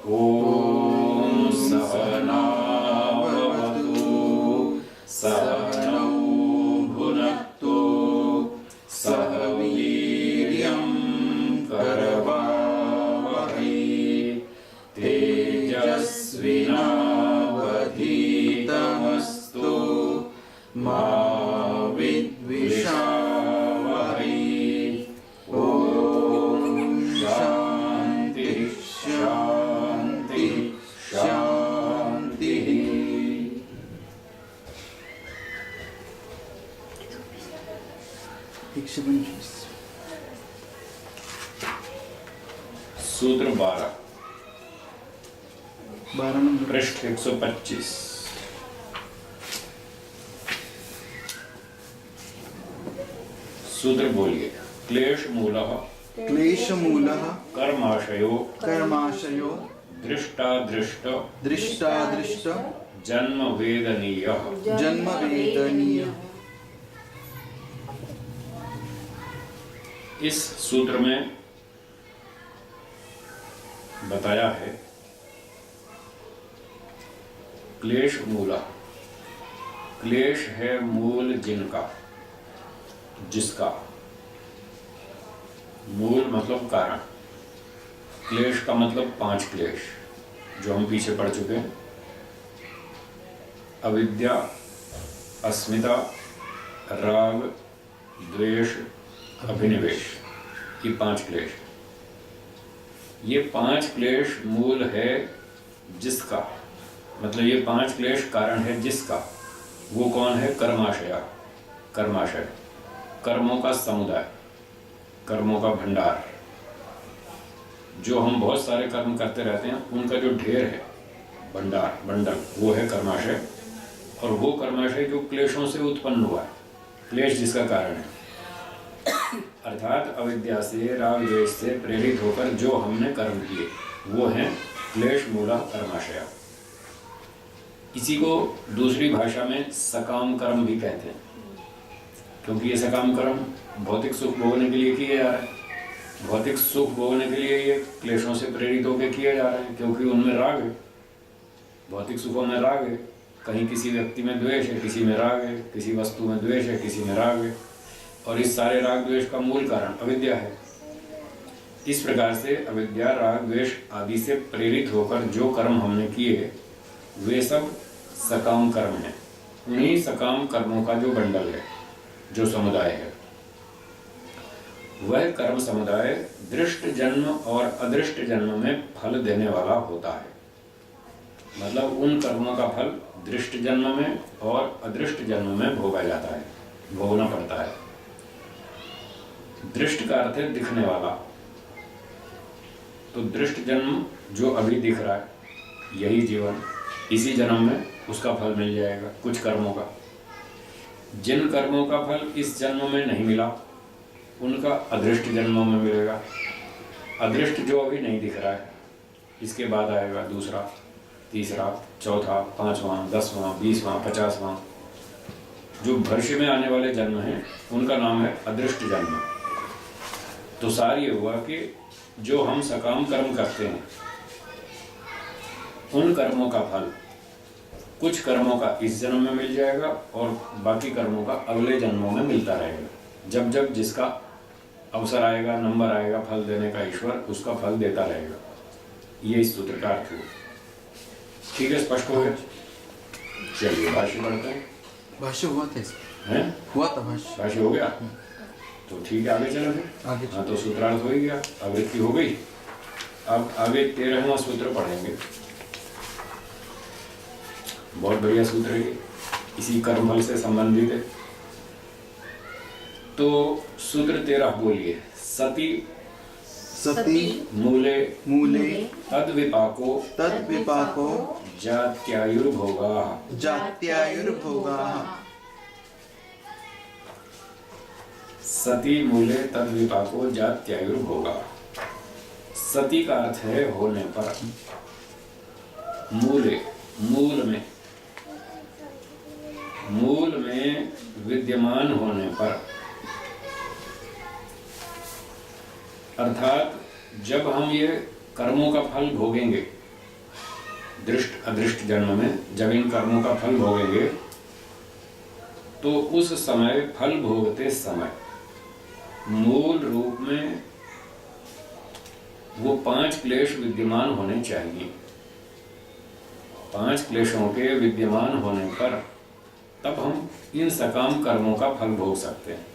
ॐ सहना भवतु सहनौ भुनक्तु सह वीर्यं करवावहै तेजस्विनावधीतमस्तु मा विद्विषावहै। ॐ शान्ति शान्ति शान्तिः। सूत्र 12 नंबर पृष्ठ 125। सूत्र बोलिए। क्लेश मूलः कर्माशयो दृष्टादृष्ट जन्म वेदनीयः। इस सूत्र में बताया है क्लेश मूला। क्लेश है मूल जिनका, जिसका। मूल मतलब कारण, क्लेश का मतलब 5 क्लेश जो हम पीछे पढ़ चुके हैं। अविद्या, अस्मिता, राग, द्वेष, अभिनिवेश, ये 5 क्लेश। ये 5 क्लेश मूल है जिसका, मतलब ये 5 क्लेश कारण है जिसका। वो कौन है? कर्माशय, कर्मों का समुदाय, कर्मों का भंडार। जो हम बहुत सारे कर्म करते रहते हैं उनका जो ढेर है, भंडार, बंडल, वो है कर्माशय। और वो कर्माशय जो क्लेशों से उत्पन्न हुआ है, क्लेश जिसका कारण है, अर्थात अविद्या से, राग द्वेष से प्रेरित होकर जो हमने कर्म किए, वो है क्लेश मूला कर्माशय। इसी को दूसरी भाषा में सकाम कर्म भी कहते हैं, क्योंकि ये सकाम कर्म भौतिक सुख भोगने के लिए किए जा रहे हैं। भौतिक सुख भोगने के लिए ये क्लेशों से प्रेरित होकर किए जा रहे हैं, क्योंकि उनमें राग है। भौतिक सुखों में राग है, कहीं किसी व्यक्ति में द्वेष है, किसी में राग है, किसी वस्तु में द्वेष है, किसी में राग है। और इस सारे राग द्वेष का मूल कारण अविद्या है। इस प्रकार से अविद्या, राग, द्वेष आदि से प्रेरित होकर जो कर्म हमने किए, वे सब सकाम कर्म हैं। उन्हीं सकाम कर्मों का जो बंडल है, जो समुदाय है, वह कर्म समुदाय दृष्ट जन्म और अदृष्ट जन्म में फल देने वाला होता है। मतलब उन कर्मों का फल दृष्ट जन्म में और अदृष्ट जन्म में भोगा जाता है, भोगना पड़ता है। दृष्ट का अर्थ है दिखने वाला। तो दृष्ट जन्म जो अभी दिख रहा है, यही जीवन, इसी जन्म में उसका फल मिल जाएगा कुछ कर्मों का। जिन कर्मों का फल इस जन्म में नहीं मिला, उनका अदृष्ट जन्मों में मिलेगा। अदृष्ट जो अभी नहीं दिख रहा है, इसके बाद आएगा दूसरा, तीसरा, चौथा, 5वां, 10वां, 20वां, 50वां। जो भविष्य में आने वाले जन्म हैं, उनका नाम है अदृष्ट जन्म। तो सार ये हुआ कि जो हम सकाम कर्म करते हैं, उन कर्मों का फल कुछ कर्मों का इस जन्म में मिल जाएगा और बाकी कर्मों का अगले जन्मों में मिलता रहेगा। जब जब जिसका अवसर आएगा, नंबर आएगा फल देने का, ईश्वर उसका फल देता रहेगा। ये इस सूत्र का अर्थ हुआ। ठीक है, स्पष्ट हो गया? चलिए भाष्य पढ़ते हैं। भाष्य हुआ था, भाष्य हो गया तो ठीक है, आगे चलो फिर। हाँ, तो सूत्रार्थ हो ही गया, आवृत्ति हो गई। अब आगे 13वां सूत्र पढ़ेंगे। बहुत बढ़िया सूत्र है, इसी कर्मफल से संबंधित है। तो सूत्र 13 बोलिए। सती मूले तद्विपाको जात्यायुर्भोगाः। सती मूले तद्विपाको जात्यायुर्भोगाः। सती का अर्थ है होने पर, मूले मूल में विद्यमान होने पर, अर्थात जब हम ये कर्मों का फल भोगेंगे, दृष्ट अदृष्ट जन्म में जब इन कर्मों का फल भोगेंगे तो उस समय फल भोगते समय मूल रूप में वो 5 क्लेश विद्यमान होने चाहिए। 5 क्लेशों के विद्यमान होने पर तब हम इन सकाम कर्मों का फल भोग सकते हैं।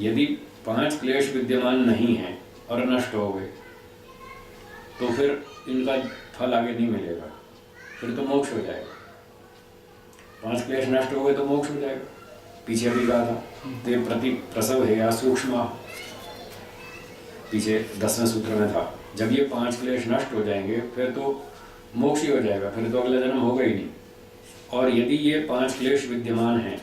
यदि 5 क्लेश विद्यमान नहीं है और नष्ट हो गए तो फिर इनका फल आगे नहीं मिलेगा, फिर तो मोक्ष हो जाएगा। 5 क्लेश नष्ट हो गए तो मोक्ष हो जाएगा। पीछे भी कहा था ते प्रति प्रसव है या सूक्ष्म, पीछे 10वें सूत्र में था। जब ये 5 क्लेश नष्ट हो जाएंगे फिर तो मोक्ष ही हो जाएगा, फिर तो अगला जन्म होगा ही नहीं। और यदि ये 5 क्लेश विद्यमान हैं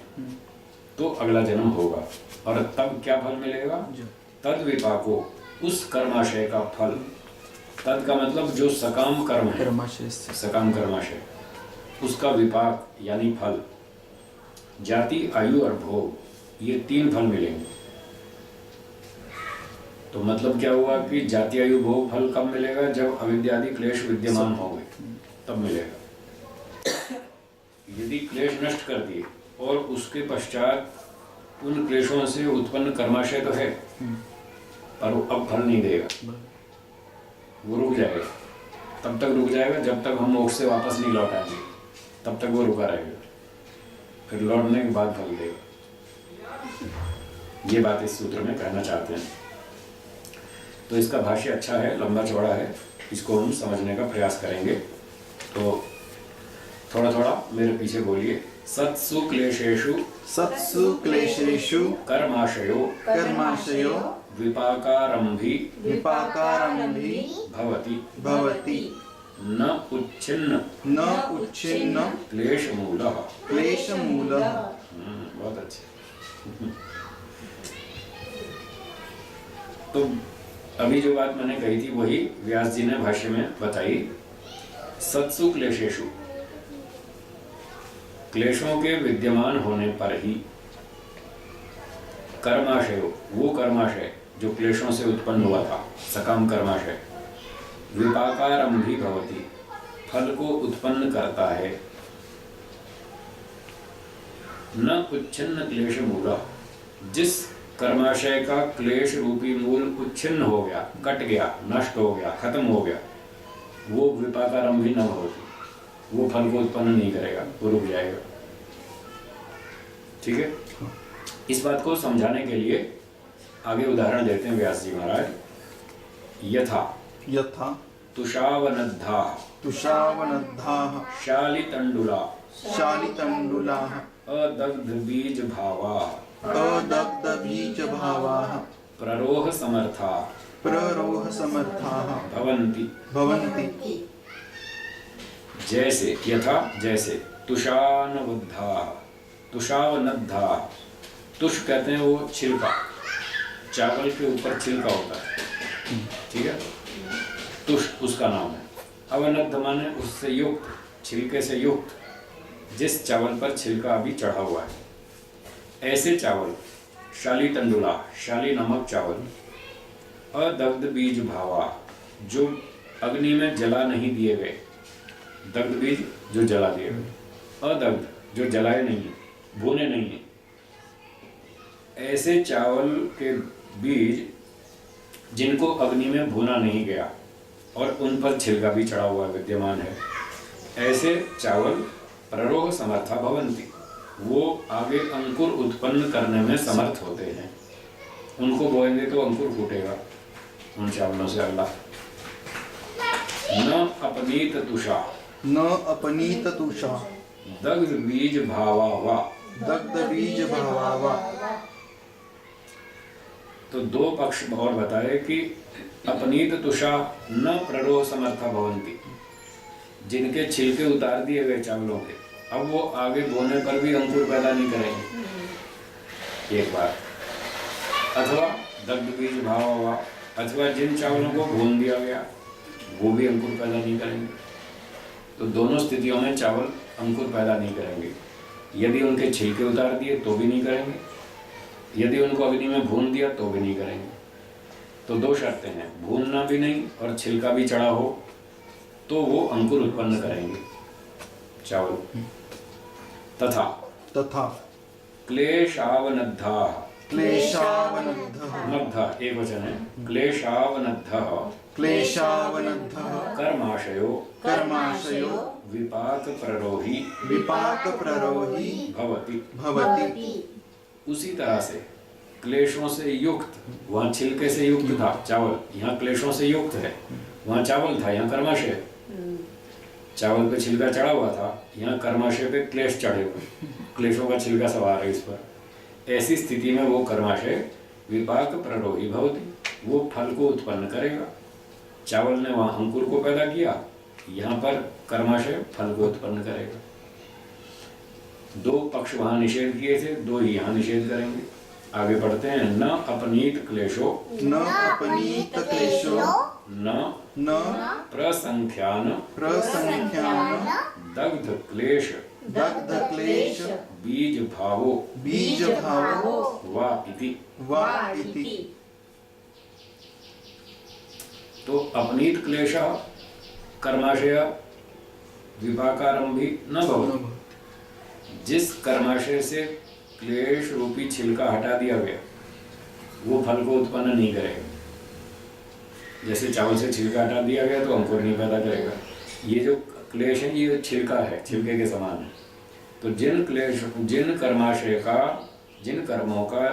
तो अगला जन्म होगा। और तब क्या फल मिलेगा? तद विपाको, उस कर्माशय का फल। तद का मतलब जो सकाम कर्म है, सकाम कर्माशय, उसका विपाक यानी फल। जाति, आयु और भोग, ये 3 फल मिलेंगे। तो मतलब क्या हुआ कि जाति, आयु, भोग फल कब मिलेगा? जब अविद्यादि क्लेश विद्यमान होंगे तब मिलेगा। यदि क्लेश नष्ट कर दिए और उसके पश्चात उन क्लेशों से उत्पन्न कर्माशय तो है पर वो अब फल नहीं देगा, वो रुक जाएगा। तब तक रुक जाएगा जब तक हम मोक्ष से वापस नहीं लौट आएंगे, तब तक वो रुका रहेगा। फिर लौटने के बाद फल देगा। ये बात इस सूत्र में कहना चाहते हैं। तो इसका भाष्य अच्छा है, लंबा चौड़ा है, इसको हम समझने का प्रयास करेंगे। तो थोड़ा थोड़ा मेरे पीछे बोलिए। सत्सु क्लेशेषु कर्माशयो विपाकारंभी भवति न उच्छिन्न क्लेशमूलः। बहुत अच्छे। तो अभी जो बात मैंने कही थी वही व्यास जी ने भाष्य में बताई। सत्सु क्लेशेषु, क्लेशों के विद्यमान होने पर ही कर्माशय, वो कर्माशय जो क्लेशों से उत्पन्न हुआ था, सकाम कर्माशय, विपाकारंभी भवति, फल को उत्पन्न करता है। न उच्छिन्न क्लेश मूला, जिस कर्माशय का क्लेश रूपी मूल उच्छिन्न हो गया, कट गया, नष्ट हो गया, खत्म हो गया, वो विपाकारंभी न होती, वो फल को उत्पन्न नहीं करेगा, वो रुक जाएगा। ठीक है। इस बात को समझाने के लिए आगे उदाहरण देते हैं व्यास जी महाराज। यथा तुषावनद्धाः शालितण्डुलाः अदग्धबीजभावाः प्ररोह समर्थाः भवन्ति। जैसे, यथा जैसे, तुषावनद्धाः, तुष कहते हैं वो छिलका, चावल के ऊपर छिलका होता है, ठीक है, तुष उसका नाम है। अवनद्ध माने उससे युक्त, छिलके से युक्त, जिस चावल पर छिलका अभी चढ़ा हुआ है, ऐसे चावल। शाली तंडुला, शाली नामक चावल। अदग्ध बीज भावा, जो अग्नि में जला नहीं दिए गए, दग्ध बीज जो जला दिए गए, अदग्ध जो जलाए नहीं, भुने नहीं, ऐसे चावल के बीज जिनको अग्नि में भुना नहीं गया और उन पर छिलका भी चढ़ा हुआ विद्यमान है, ऐसे चावल प्ररोह समर्था भवन्ति, वो आगे अंकुर उत्पन्न करने में समर्थ होते हैं। उनको बोएंगे तो अंकुर फूटेगा उन चावलों से। अल्लाह न अपनीत तुषा दग्ध बीज भावा। तो 2 पक्ष और बताए कि अपनीत तुषा न प्ररोह समर्था भवन्ति, जिनके छिलके उतार दिए गए चावलों के, अब वो आगे बोने पर भी अंकुर पैदा नहीं करेंगे, एक बार। अथवा दग्ध बीज भावा, अथवा जिन चावलों को भून दिया गया वो भी अंकुर पैदा नहीं करेंगे। तो दोनों स्थितियों में चावल अंकुर पैदा नहीं करेंगे। यदि उनके छिलके उतार दिए तो भी नहीं करेंगे, यदि उनको अग्नि में भून दिया तो भी नहीं करेंगे। तो 2 शर्तें हैं, भूनना भी नहीं और छिलका भी चढ़ा हो तो वो अंकुर उत्पन्न करेंगे, चावल। तथा तथा क्लेशावनद्धाः, क्लेशावनद्धः नद्धा एक वचन है, क्लेशावनद्धः क्लेशावनद्धः कर्माशयो कर्माशयो विपाकप्ररोही विपाकप्ररोही भवति। भवति। उसी तरह से क्लेशों से युक्त, वहाँ छिलके से युक्त था चावल, यहाँ क्लेशों से युक्त है। वहाँ चावल था, यहाँ कर्माशय। चावल पे छिलका चढ़ा हुआ था, यहाँ कर्माशय पे क्लेश चढ़े हुए, क्लेशों का छिलका सवार है इस पर। ऐसी स्थिति में वो कर्माशय विपाक प्ररोही भवति, वो फल को उत्पन्न करेगा। चावल ने वहाँ अंकुर को पैदा किया, यहाँ पर कर्माशय फल को उत्पन्न करेगा। दो पक्ष वहाँ निषेध किए थे, दो ही यहाँ निषेध करेंगे। आगे बढ़ते हैं। न अपनीत क्लेशो, न अपनीत क्लेशो, न प्रसंख्यान प्रसंख्यान दग्ध क्लेश दग्ध क्लेश बीज भावो बीज भावो वा इति। वा इति। तो अपनीत क्लेश कर्माशय विपाकारंभी न भवति। जिस कर्माशय से क्लेश रूपी छिलका हटा दिया गया, वो फल को उत्पन्न नहीं करेगा। जैसे चावल से छिलका हटा दिया गया तो अंकुर नहीं पैदा करेगा। ये जो क्लेश है ये छिलका है, छिलके के समान है। तो जिन कर्माशय का, जिन कर्मों का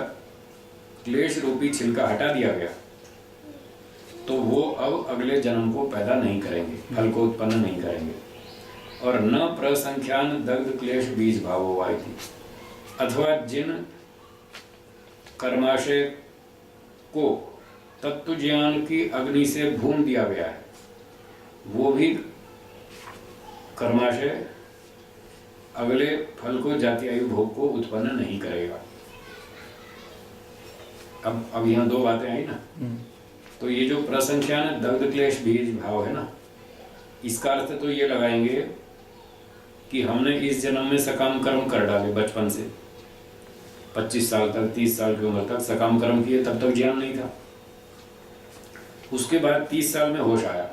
क्लेश रूपी छिलका हटा दिया गया, तो वो अब अगले जन्म को पैदा नहीं करेंगे, फल को उत्पन्न नहीं करेंगे। और न प्रसंख्यान दग्ध क्लेश बीज भावो वा इति। अथवा जिन कर्माशय को तत्व ज्ञान की अग्नि से भून दिया गया है, वो भी कर्माशय अगले फल को जाति आयु भोग को उत्पन्न नहीं करेगा। अब यहाँ दो बातें आई ना। तो ये जो प्रसंख्यान दग्ध क्लेश बीज भाव है ना, इसका अर्थ तो ये लगाएंगे कि हमने इस जन्म में सकाम कर्म कर डाले बचपन से, 25 साल तक, 30 साल की उम्र तक सकाम कर्म किए, तब तक ज्ञान नहीं था। उसके बाद 30 साल में होश आया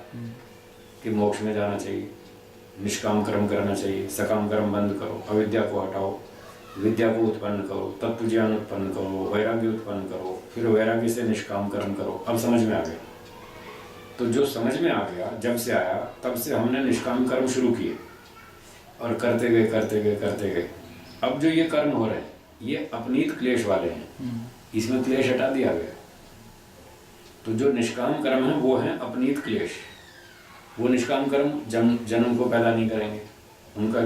कि मोक्ष में जाना चाहिए, निष्काम कर्म करना चाहिए, सकाम कर्म बंद करो, अविद्या को हटाओ, विद्या को उत्पन्न करो, तत्व ज्ञान उत्पन्न करो, वैराग्य उत्पन्न करो, फिर वैराग्य से निष्काम कर्म करो। अब समझ में आ गया। तो जो समझ में आ गया, जब से आया तब से हमने निष्काम कर्म शुरू किए और करते गए करते गए करते गए। अब जो ये कर्म हो रहे हैं ये अपनीत क्लेश वाले हैं, इसमें क्लेश हटा दिया गया। तो जो निष्काम कर्म है वो है अपनीत क्लेश। वो निष्काम कर्म जन्म को पैदा नहीं करेंगे, उनका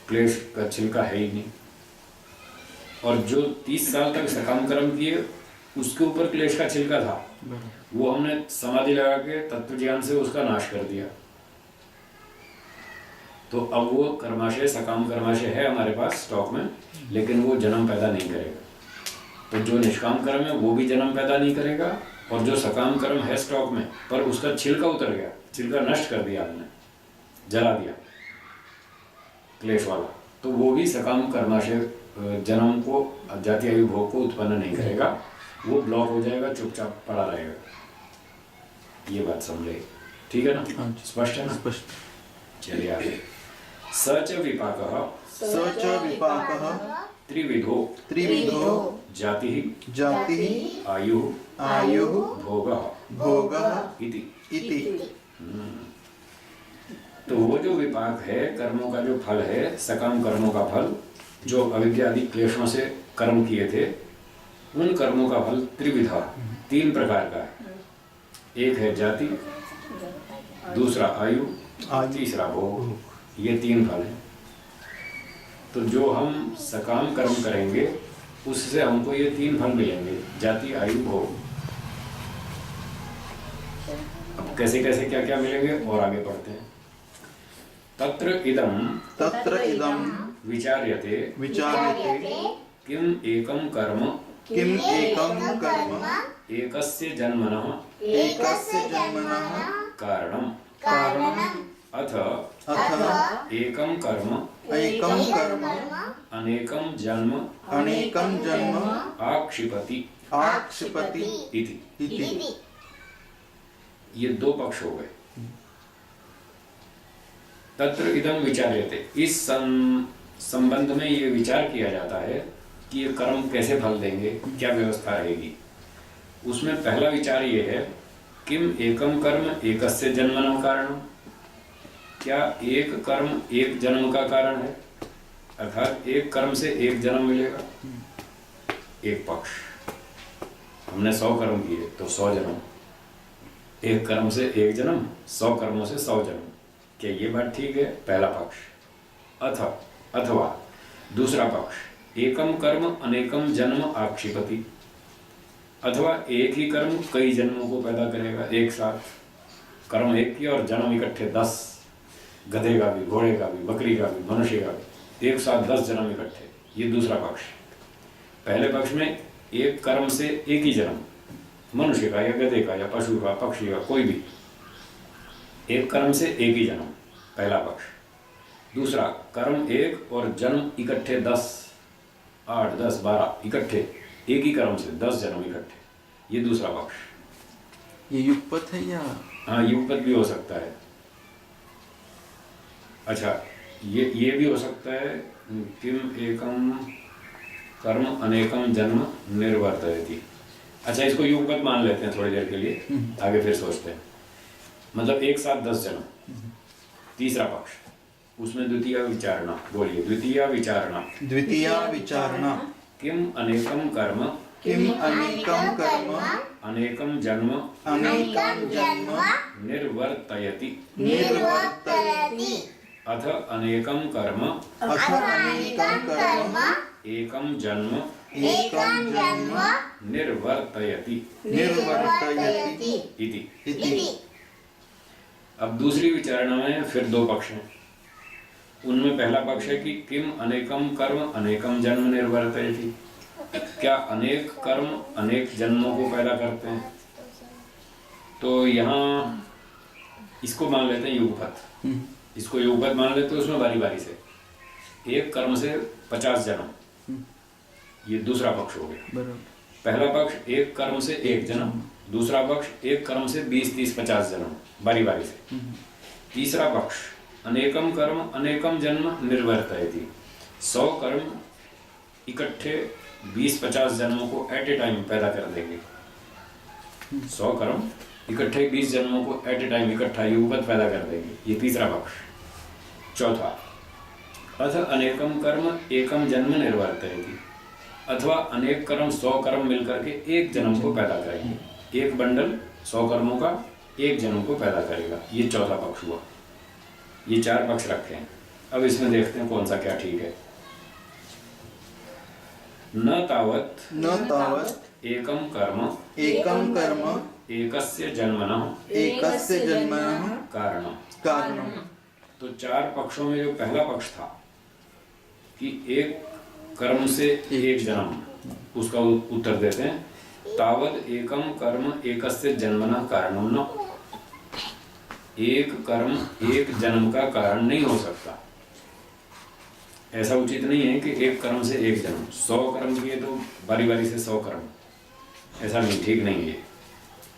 क्लेश का छिलका है ही नहीं। और जो 30 साल तक सकाम कर्म किए उसके ऊपर क्लेश का छिलका था, वो हमने समाधि लगा के तत्व ज्ञान से उसका नाश कर दिया। तो अब वो कर्माशय, सकाम कर्माशय है हमारे पास स्टॉक में, लेकिन वो जन्म पैदा नहीं करेगा। तो जो निष्काम कर्म है वो भी जन्म पैदा नहीं करेगा, और जो सकाम कर्म है स्टॉक में पर उसका छिलका उतर गया, छिलका नष्ट कर दिया हमने, जला दिया क्लेश वाला, तो वो भी सकाम कर्माशय जन्म को, जाति आयु भोग को उत्पन्न नहीं करेगा। वो ब्लॉक हो जाएगा, चुपचाप पड़ा रहेगा। ये बात समझे? ठीक है ना? स्पष्ट है ना? स्पष्ट। चलिए आगे। सच विपाकः, स च विपाकः त्रिविधो त्रिविधो जातिः जातिः आयुः आयुः भोगः भोगः इति। इति। तो वो जो विपाक है, कर्मों का जो फल है, सकाम कर्मों का फल, जो अविद्या आदि क्लेशों से कर्म किए थे, उन कर्मों का फल त्रिविधा, 3 प्रकार का है। एक है जाति, दूसरा आयु, तीसरा भोग। ये 3 फल हैं। तो जो हम सकाम कर्म करेंगे उससे हमको ये 3 फल मिलेंगे, जाति आयु भोग। अब कैसे कैसे क्या क्या मिलेंगे और आगे पढ़ते हैं। तत्र इदं विचार्यते किम एकम कर्म एकस्य जन्मनः कारणम् अथ एकम कर्म अनेकम जन्म आक्षिपति इति। ये 2 पक्ष हो गए। तत्र इदम विचार्यते, इस संबंध में ये विचार किया जाता है कि ये कर्म कैसे फल देंगे, क्या व्यवस्था रहेगी। उसमें पहला विचार ये है, किम एकम कर्म एकस्य जन्मनः कारणम, क्या एक कर्म एक जन्म का कारण है, अर्थात एक कर्म से एक जन्म मिलेगा। एक पक्ष, हमने 100 कर्म किए तो 100 जन्म, एक कर्म से एक जन्म, 100 कर्मों से 100 जन्म, क्या ये बात ठीक है? पहला पक्ष। अथवा दूसरा पक्ष, एकम कर्म अनेकम जन्म आक्षिपति, अथवा एक ही कर्म कई जन्मों को पैदा करेगा एक साथ। कर्म एक किया और जन्म इकट्ठे 10, गधे का भी, घोड़े का भी, बकरी का भी, मनुष्य का भी, एक साथ 10 जन्म इकट्ठे। ये दूसरा पक्ष। पहले पक्ष में एक कर्म से एक ही जन्म, मनुष्य का या गधे का या पशु का, पक्षी का, कोई भी एक कर्म से एक ही जन्म, पहला पक्ष। दूसरा, कर्म एक और जन्म इकट्ठे 10, 8, 10, 12 इकट्ठे, एक ही कर्म से 10 जन्म इकट्ठे, ये दूसरा पक्ष। ये युगपत है या? हाँ, युगपत भी हो सकता है। अच्छा, ये भी हो सकता है, किम एकम कर्म अनेकम जन्म निर्वर्तयति। अच्छा, इसको युगपत मान लेते हैं थोड़ी देर के लिए, आगे फिर सोचते हैं। मतलब एक साथ 10 जन्म। तीसरा पक्ष, उसमें द्वितीय विचारणा। बोलिए, द्वितीय विचारणा। द्वितीय विचारणा। किम अनेकम कर्म किम अनेकम कर्म अनेकम जन्म निर्वर्तयति अथ अनेकम कर्म एकम जन्म निर्वर्तयति इति। अब दूसरी विचारणा में फिर 2 पक्ष हैं। उनमें पहला पक्ष है कि किम अनेकम कर्म अनेकम जन्म निर्वर्तयति, क्या अनेक कर्म अनेक जन्मों को पैदा करते हैं। तो यहाँ इसको मान लेते हैं युगपत। इसको युगपत मान लेते हैं, उसमें बारी बारी से एक कर्म से 50 जन्म, ये दूसरा पक्ष हो गया। पहला पक्ष एक कर्म से एक जन्म, दूसरा पक्ष एक कर्म से 20, 30, 50 जन्म, बारी बारी से। तीसरा पक्ष, अनेकम कर्म अनेकम जन्म निर्वर्तयति, 100 कर्म इकट्ठे 20-50 जन्मों को एट ए टाइम पैदा कर देंगे। 100 कर्म इकट्ठे 20 जन्मों को एट ए टाइम इकट्ठा युगपत पैदा कर देंगे, ये तीसरा पक्ष। चौथा, अथ अनेकम कर्म एकम जन्म निर्वर्तयति, अथवा अनेक कर्म 100 कर्म मिलकर के एक जन्म को पैदा करेंगे। एक बंडल 100 कर्मों का एक जन्म को पैदा करेगा, ये चौथा पक्ष हुआ। ये 4 पक्ष रखे हैं। अब इसमें देखते हैं कौन सा क्या ठीक है। न तावत एकम कर्म एकस्य जन्मनः कारणम। तो 4 पक्षों में जो पहला पक्ष था कि एक कर्म से एक जन्म, उसका उत्तर देते हैं, तावद एकम कर्म एकस्य जन्मनः कारणम न। एक कर्म एक जन्म का कारण नहीं हो सकता। ऐसा उचित नहीं है कि एक कर्म से एक जन्म, 100 कर्म किए तो बारी बारी से 100 कर्म, ऐसा नहीं, ठीक नहीं है।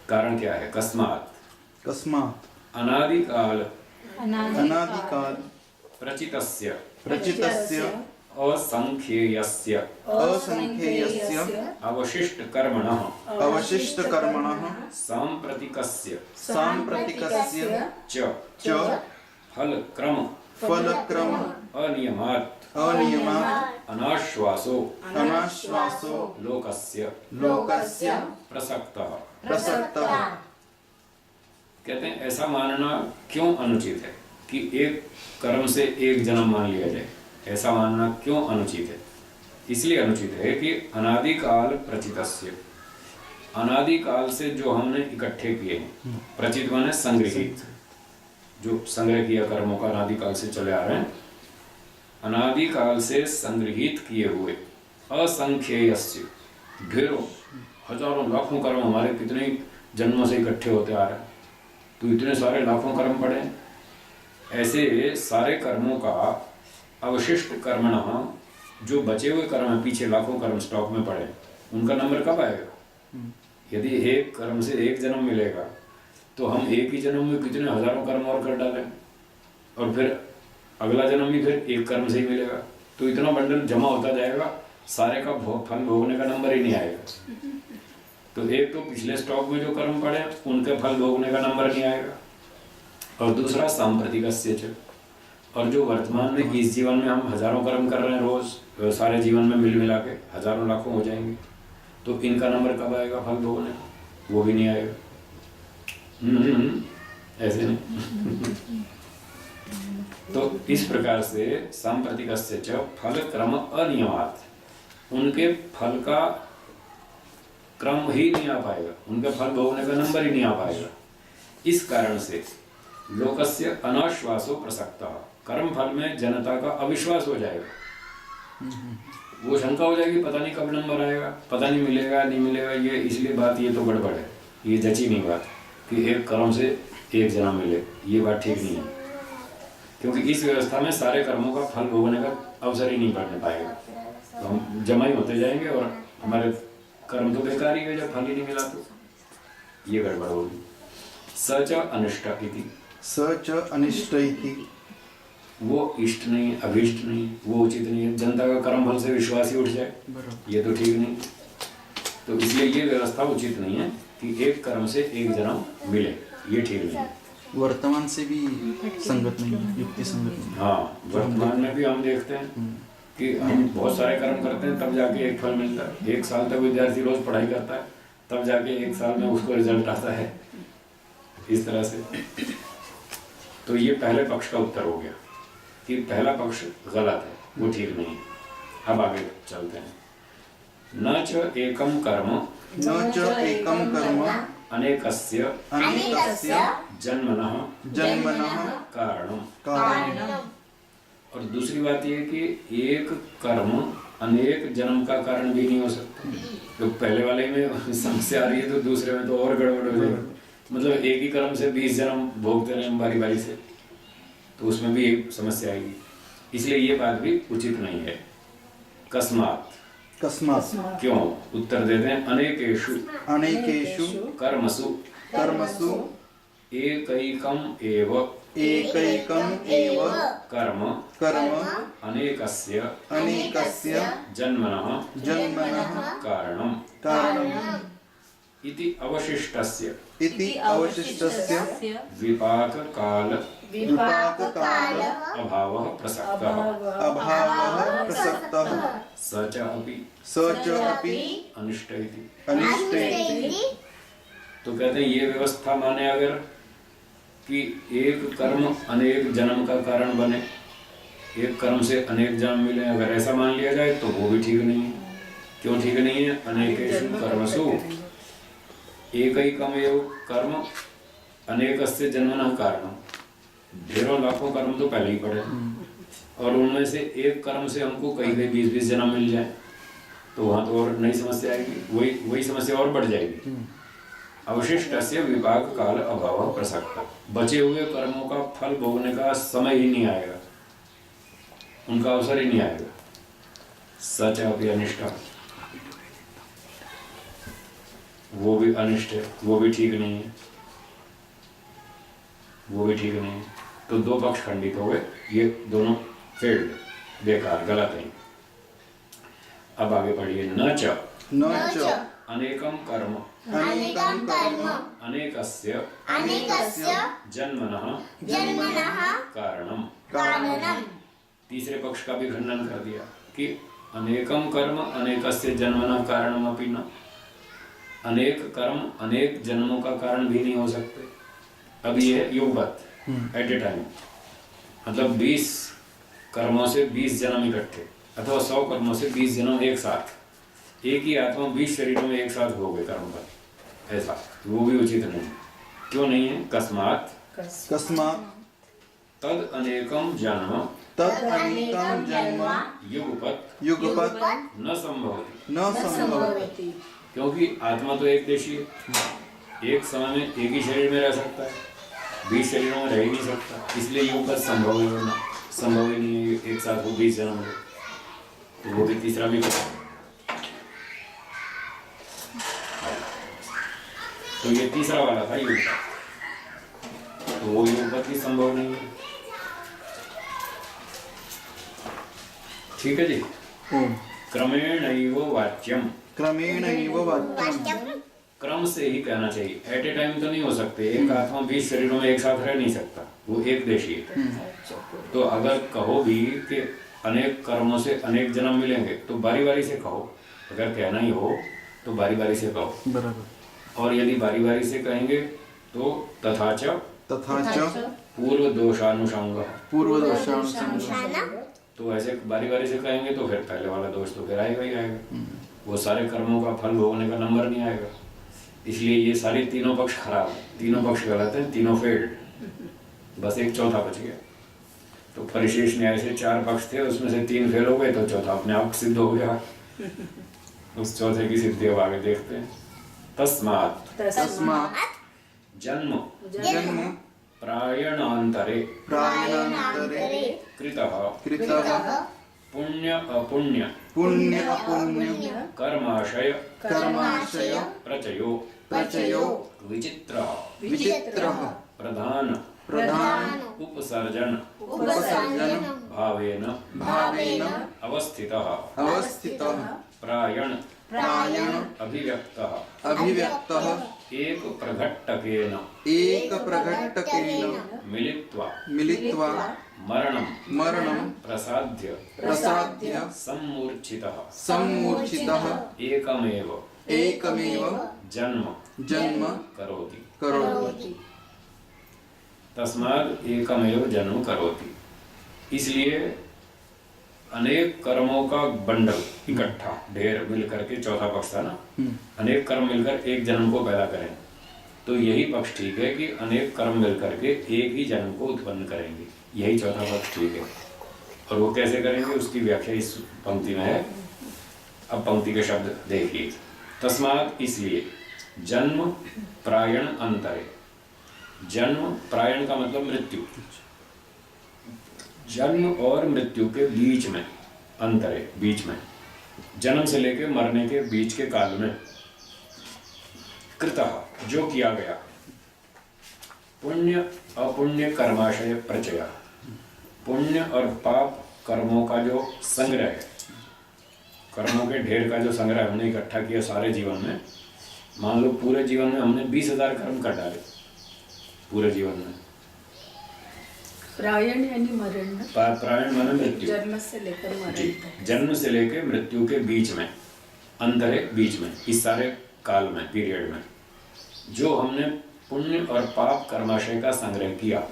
कारण क्या है? कस्मात् अनादिकाल प्रचितस्य असंख्येयस्य अवशिष्ट कर्मणः सांप्रतिकस्य च फलक्रम अनियमात् अनाश्वासो लोकस्य प्रसक्तः। कहते हैं ऐसा मानना क्यों अनुचित है कि एक कर्म से एक जन्म मान लिया जाए। ऐसा मानना क्यों अनुचित है? इसलिए अनुचित है कि अनादिकाल प्रचितस्य, अनादिकाल से जो हमने इकट्ठे किए हैं, प्रचित माने संग्रहित, जो संग्रह किया कर्मों का अनादिकाल से चले आ रहे हैं, अनादिकाल से संग्रहित किए हुए असंख्येयस्य, ढेरों हजारों लाखों कर्म हमारे कितने जन्मों से इकट्ठे होते आ रहे हैं, तो इतने सारे लाखों कर्म पड़े हैं। ऐसे सारे कर्मों का अवशिष्ट कर्मणः, जो बचे हुए कर्म हैं, पीछे लाखों कर्म स्टॉक में पड़े, उनका नंबर कब आएगा? यदि एक कर्म से एक जन्म मिलेगा तो हम एक ही जन्म में कितने हजारों कर्म और कर डालें, और फिर अगला जन्म भी फिर एक कर्म से ही मिलेगा। तो इतना बंडल जमा होता जाएगा, सारे का फल भोगने का नंबर ही नहीं आएगा। तो एक तो पिछले स्टॉक में जो कर्म पड़े उनके फल भोगने का नंबर नहीं आएगा, और दूसरा सांप्रतिकस्य च, और जो वर्तमान में इस जीवन में हम हजारों कर्म कर रहे हैं रोज, सारे जीवन में मिल मिला के हजारों लाखों हो जाएंगे, तो इनका नंबर कब आएगा फल भोगने का? वो भी नहीं आएगा। ऐसे नहीं। तो इस प्रकार से सांप्रतिकस्य च फल क्रम अनियमात, उनके फल का क्रम ही नहीं आ पाएगा, उनके फल भोगने का नंबर ही नहीं आ पाएगा। इस कारण से लोकस्य अनाश्वासो प्रसक्तः, कर्म फल में जनता का अविश्वास हो जाएगा। वो शंका हो जाएगी पता नहीं कब नंबर आएगा, पता नहीं मिलेगा नहीं मिलेगा। ये इसलिए बात ये तो गड़बड़ है, ये जची नहीं बात कि एक कर्म से एक जन्म मिले, ये बात ठीक नहीं है। क्योंकि इस व्यवस्था में सारे कर्मों का फल भोगने का अवसर ही नहीं पड़ने पाएगा, तो हम जमा ही होते जाएंगे और हमारे कर्म तो बेकार ही है जब फल ही नहीं मिला। तो ये गड़बड़ होगी। सच अनिष्ट इति, सच अनिष्ट इति, वो इष्ट नहीं, अभिष्ट नहीं, वो उचित नहीं है। जनता का कर्म फल से विश्वास ही उठ जाए, ये तो ठीक नहीं। तो इसलिए ये व्यवस्था उचित नहीं है कि एक कर्म से एक जन्म मिले, ये ठीक नहीं है। वर्तमान से भी संगत नहीं है, युक्ति संगत नहीं। हाँ, वर्तमान में भी हम देखते हैं कि हम बहुत सारे कर्म करते हैं तब जाके एक फल मिलता है। एक साल तक विद्यार्थी रोज पढ़ाई करता है, तब जाके एक साल में उसको रिजल्ट आता है, इस तरह से। तो ये पहले पक्ष का उत्तर हो गया कि पहला पक्ष गलत है, वो ठीक नहीं है। अब आगे चलते हैं। न च एकम कर्म, न च एकम कर्म अनेकस्य अनेकस्य जन्मनः जन्मनः कारणम। कारणम्। और दूसरी बात ये कि एक कर्म अनेक जन्म का कारण भी नहीं हो सकता। तो पहले वाले में समस्या आ रही है तो दूसरे में तो और गड़बड़ हो जाएगा। मतलब एक ही कर्म से 20 जन्म भोगते रहे बारी बारी से, तो उसमें भी एक समस्या आएगी। इसलिए ये बात भी उचित नहीं है। कस्मात्, कस्मात्, क्यों? उत्तर देते हैं अनेकेषु अनेकेषु कर्मसु कर्मसु एकैकम एव एकैकम एव कर्म कर्म अनेकस्य अनेकस्य जन्मनः जन्मनः कारणम कारणम् इति अवशिष्टस्य इति अवशिष्टस्य विपाककाल विपाककाल अभावः प्रसक्तः अभावः प्रसक्तः स च अपि स च अपि अनिष्ट इति। अनिष्ट इति। तो कहते हैं ये व्यवस्था माने अगर कि एक कर्म अनेक जन्म का कारण बने, एक कर्म से अनेक जन्म मिले, अगर ऐसा मान लिया जाए तो वो भी ठीक नहीं है। क्यों ठीक नहीं है? अनेकेषु कर्मसु एकैकमेव कर्म अनेकस्य जन्मनः कारणम्। ढेरों लाखों कर्म तो पहले ही पड़े, और उनमें से एक कर्म से हमको कहीं 20-20 जन्म मिल जाए तो वहाँ तो और नई समस्या आएगी, वही समस्या और बढ़ जाएगी। अवशिष्टस्य विपाक काल अभाव प्रसक्तः, बचे हुए कर्मों का फल भोगने का समय ही नहीं आएगा, उनका अवसर ही नहीं आएगा। सच अपि अनिष्ट, वो भी अनिष्ट है, वो भी ठीक नहीं है, वो भी ठीक नहीं है। तो दो पक्ष खंडित हो गए, ये दोनों फेल्ड, बेकार, गलत है। अब आगे पढ़िए। न च अनेकम कर्म अनेकस्य जन्मनः कारणम। तीसरे पक्ष का भी खंडन कर दिया कि अनेकम कर्म अनेकस्य जन्मनः कारणम अपि न, अनेक कर्म अनेक जन्मों का कारण भी नहीं हो सकते। अब ये युगपत एट ए टाइम, मतलब 20 कर्मों से 20 जन्म इकट्ठे, अथवा 100 कर्मों से 20 जन्म एक साथ, एक ही आत्मा 20 शरीरों में एक साथ हो गए कर्म पर, ऐसा वो भी उचित नहीं। क्यों नहीं है? कस्मात् तद अनेकम जन्म युगपत न संभवति। क्योंकि आत्मा तो एक देशी है, एक समय में एक ही शरीर में रह सकता है, 20 शरीरों में रह ही नहीं सकता। इसलिए युगपत संभव ही नहीं है एक साथ वो 20 जन्म हो। तो वो भी तीसरा भी तो ये तीसरा वाला था युगपत, तो वो युगपत भी संभव नहीं है। ठीक है जी। ओम। क्रमेणैव वाच्यम, क्रमेणैव वाच्यम। क्रम से ही कहना चाहिए। एट ए टाइम तो नहीं हो सकते, एक आत्मा 20 शरीरों में एक साथ रह नहीं सकता, वो एक देशी है। तो अगर कहो भी कि अनेक कर्मों से अनेक जन्म मिलेंगे तो बारी बारी से कहो। अगर कहना ही हो तो बारी बारी से कहो। बराबर। और यदि बारी बारी से कहेंगे तो तथा च पूर्व दोषानुषंग, पूर्व दोषानुसंग। तो ऐसे बारी बारी से कहेंगे तो फिर पहले वाला दोष तो फिर आएगा ही आएगा, वो सारे कर्मों का फल भोगने का नंबर नहीं आएगा। इसलिए ये सारे तीनों पक्ष खराब है, तीनों पक्ष गलत हैं, तीनों फेल्ड, बस एक चौथा बच गया। तो परिशेष न्याय से 4 पक्ष थे, उसमें से 3 फेल हो गए तो चौथा अपने आप सिद्ध हो गया। उस चौथे की सिद्धि अब आगे देखते हैं। तस्मात् जन्म प्रायणांतरे कृतः पुण्य अपुण्य कर्माशय प्रचयो विचित्रः प्रधान उपसर्जन भावेन अवस्थितः प्रायण अभिव्यक्तः एक प्रघट्टकेन मिलित्वा मरणं प्रसाद्य सम्मूर्छितः एकमेव जन्म करोति। तस्माद् एकमेव जन्म करोति। इसलिए अनेक कर्मों का बंडल इकट्ठा ढेर मिलकर के, चौथा पक्ष था ना, अनेक कर्म मिलकर एक जन्म को पैदा करें, तो यही पक्ष ठीक है कि अनेक कर्म मिलकर के एक ही जन्म को उत्पन्न करेंगे, यही चौथा पक्ष ठीक है। और वो कैसे करेंगे उसकी व्याख्या इस पंक्ति में है। अब पंक्ति के शब्द देखिए। तस्मात् इसलिए जन्म प्रायण अंतरे, जन्म प्रायण का मतलब मृत्यु, जन्म और मृत्यु के बीच में, अंतरे बीच में, जन्म से लेके मरने के बीच के काल में, कृतः जो किया गया, पुण्य अपुण्य कर्माशय प्रचय, पुण्य और पाप कर्मों का जो संग्रह है, कर्मों के ढेर का जो संग्रह हमने इकट्ठा किया सारे जीवन में, मान लो पूरे जीवन में हमने 20,000 कर्म कर डाले पूरे जीवन में। प्रायण यानी मरण, प्रायण माने मृत्यु, जन्म से लेकर मरण तक, जन्म से लेकर मृत्यु के बीच में, अंतरे बीच में, इस सारे काल में, पीरियड में जो हमने पुण्य और पाप कर्माशय का संग्रह किया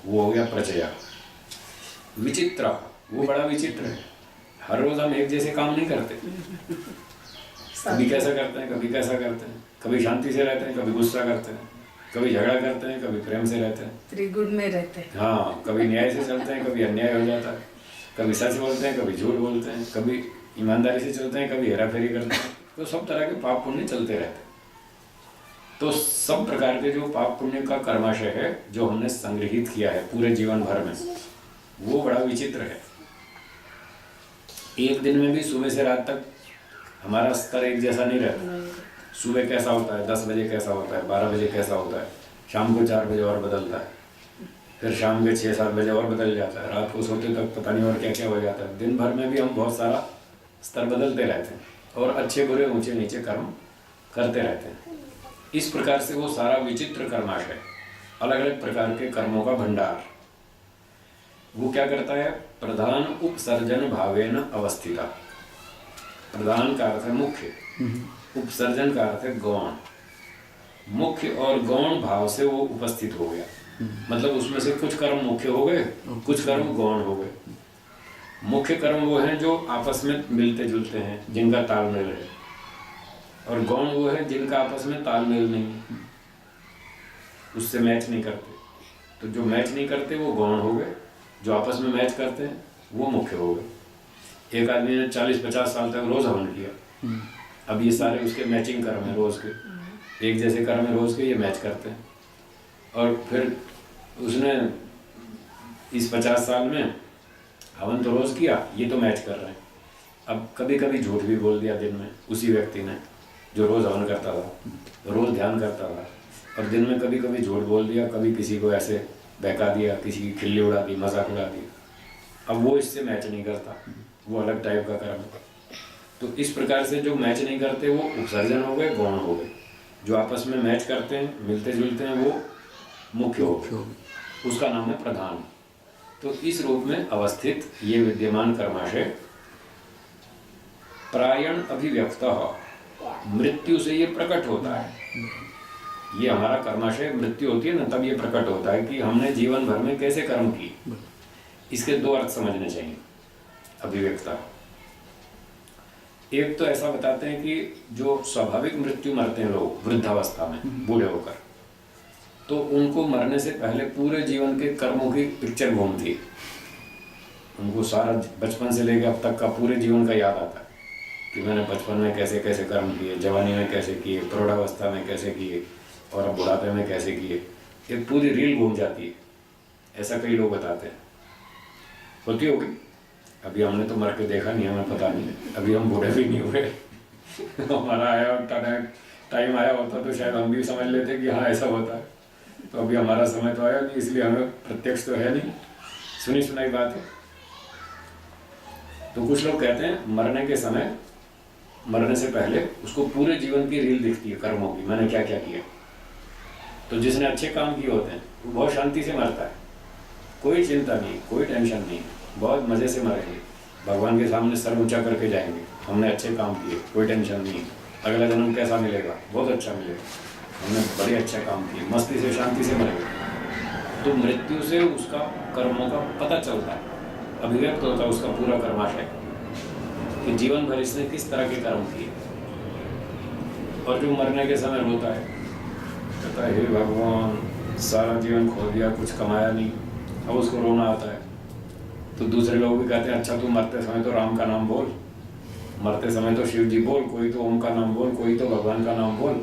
वो हो गया प्रचया। विचित्र, वो बड़ा विचित्र है। हर रोज हम एक जैसे काम नहीं करते, कभी कैसा करते हैं, कभी कैसा करते हैं, कभी शांति से रहते हैं, कभी गुस्सा करते हैं, कभी झगड़ा करते हैं, कभी प्रेम से रहते हैं, त्रिगुण में रहते हैं। हाँ, कभी न्याय से चलते हैं, कभी अन्याय हो जाता है, कभी सच बोलते हैं, कभी झूठ बोलते हैं, कभी ईमानदारी से चलते हैं, कभी हेरा फेरी करते हैं। तो सब तरह के पाप पुण्य चलते रहते हैं। तो सब प्रकार के जो पाप पुण्य का कर्माशय है जो हमने संग्रहित किया है पूरे जीवन भर में, वो बड़ा विचित्र है। एक दिन में भी सुबह से रात तक हमारा स्तर एक जैसा नहीं रहता। सुबह कैसा होता है, 10 बजे कैसा होता है, 12 बजे कैसा होता है, शाम को 4 बजे और बदलता है, फिर शाम के 6-7 बजे और बदल जाता है, रात को सोते तक पता नहीं और क्या क्या हो जाता है। दिन भर में भी हम बहुत सारा स्तर बदलते रहते हैं और अच्छे बुरे ऊंचे नीचे कर्म करते रहते हैं। इस प्रकार से वो सारा विचित्र कर्माशय, अलग अलग प्रकार के कर्मों का भंडार, वो क्या करता है, प्रधान उपसर्जन भावेन अवस्थिता। प्रधान का अर्थ है मुख्य, उपसर्जन का अर्थ है गौण। मुख्य और गौण भाव से वो उपस्थित हो गया, मतलब उसमें से कुछ कर्म मुख्य हो गए, कुछ कर्म गौण हो गए। मुख्य कर्म वो हैं जो आपस में मिलते जुलते हैं, जिनका तालमेल है, और गौण वो है जिनका आपस में तालमेल नहीं है, उससे मैच नहीं करते। तो जो मैच नहीं करते वो गौण हो गए, जो आपस में मैच करते हैं वो मुख्य हो गए। एक आदमी ने 40-50 साल तक रोज हवन किया, अब ये सारे उसके मैचिंग कर्म है, रोज के एक जैसे कर्म है, रोज के ये मैच करते हैं। और फिर उसने इस 50 साल में हवन तो रोज किया, ये तो मैच कर रहे हैं। अब कभी कभी झूठ भी बोल दिया दिन में उसी व्यक्ति ने, जो रोज हवन करता था, रोज ध्यान करता था, और दिन में कभी कभी झूठ बोल दिया, कभी किसी को ऐसे बहका दिया, किसी की खिल्ली उड़ा दी, मजाक उड़ा दिया। अब वो इससे मैच नहीं करता, वो अलग टाइप का कर्म है। तो इस प्रकार से जो मैच नहीं करते वो उपसर्जन हो गए, गौण हो गए। जो आपस में मैच करते हैं, मिलते जुलते हैं, वो मुख्य हो गए, उसका नाम है प्रधान। तो इस रूप में अवस्थित ये विद्यमान कर्माशय प्रायण अभिव्यक्त मृत्यु से ये प्रकट होता है। ये हमारा कर्माशय मृत्यु होती है ना, तब ये प्रकट होता है कि हमने जीवन भर में कैसे कर्म किए। इसके दो अर्थ समझने चाहिए अभिव्यक्ता। एक तो ऐसा बताते हैं कि जो स्वाभाविक मृत्यु मरते हैं लोग वृद्धावस्था में बूढ़े होकर, तो उनको मरने से पहले पूरे जीवन के कर्मों की पिक्चर घूमती है। उनको सारा बचपन से लेकर अब तक का पूरे जीवन का याद आता है कि मैंने बचपन में कैसे कैसे कर्म किए, जवानी में कैसे किए, प्रौढ़ावस्था में कैसे किए और अब बुढ़ापे में कैसे किए। एक पूरी रील घूम जाती है, ऐसा कई लोग बताते हैं। होती होगी, अभी हमने तो मर के देखा नहीं, हमें पता नहीं, अभी हम बूढ़े भी नहीं हुए। हमारा आया टाइम आया होता तो शायद हम भी समझ लेते कि हाँ ऐसा होता है। तो अभी हमारा समय तो आया नहीं, इसलिए हमें प्रत्यक्ष तो है नहीं, सुनी सुनाई बात है। तो कुछ लोग कहते हैं मरने के समय, मरने से पहले उसको पूरे जीवन की रील दिखती है कर्मों की, मैंने क्या क्या किया। तो जिसने अच्छे काम किए होते हैं वो बहुत शांति से मरता है, कोई चिंता नहीं, कोई टेंशन नहीं, बहुत मज़े से मरेंगे, भगवान के सामने सर ऊंचा करके जाएंगे, हमने अच्छे काम किए, कोई टेंशन नहीं। अगला जन्म कैसा मिलेगा, बहुत अच्छा मिलेगा, हमने बड़े अच्छे काम किए, मस्ती से शांति से मरेंगे। तो मृत्यु से उसका कर्मों का पता चलता है, अभिव्यक्त होता है उसका पूरा कर्माशय कि जीवन भर इसने किस तरह के कर्म किए। और जो मरने के समय रोता है, कहता है हे भगवान सारा जीवन खो दिया, कुछ कमाया नहीं, अब उसको रोना आता है। तो दूसरे लोग भी कहते हैं अच्छा तू मरते समय तो राम का नाम बोल, मरते समय तो शिव जी बोल, कोई तो ओम का नाम बोल, कोई तो भगवान का नाम बोल।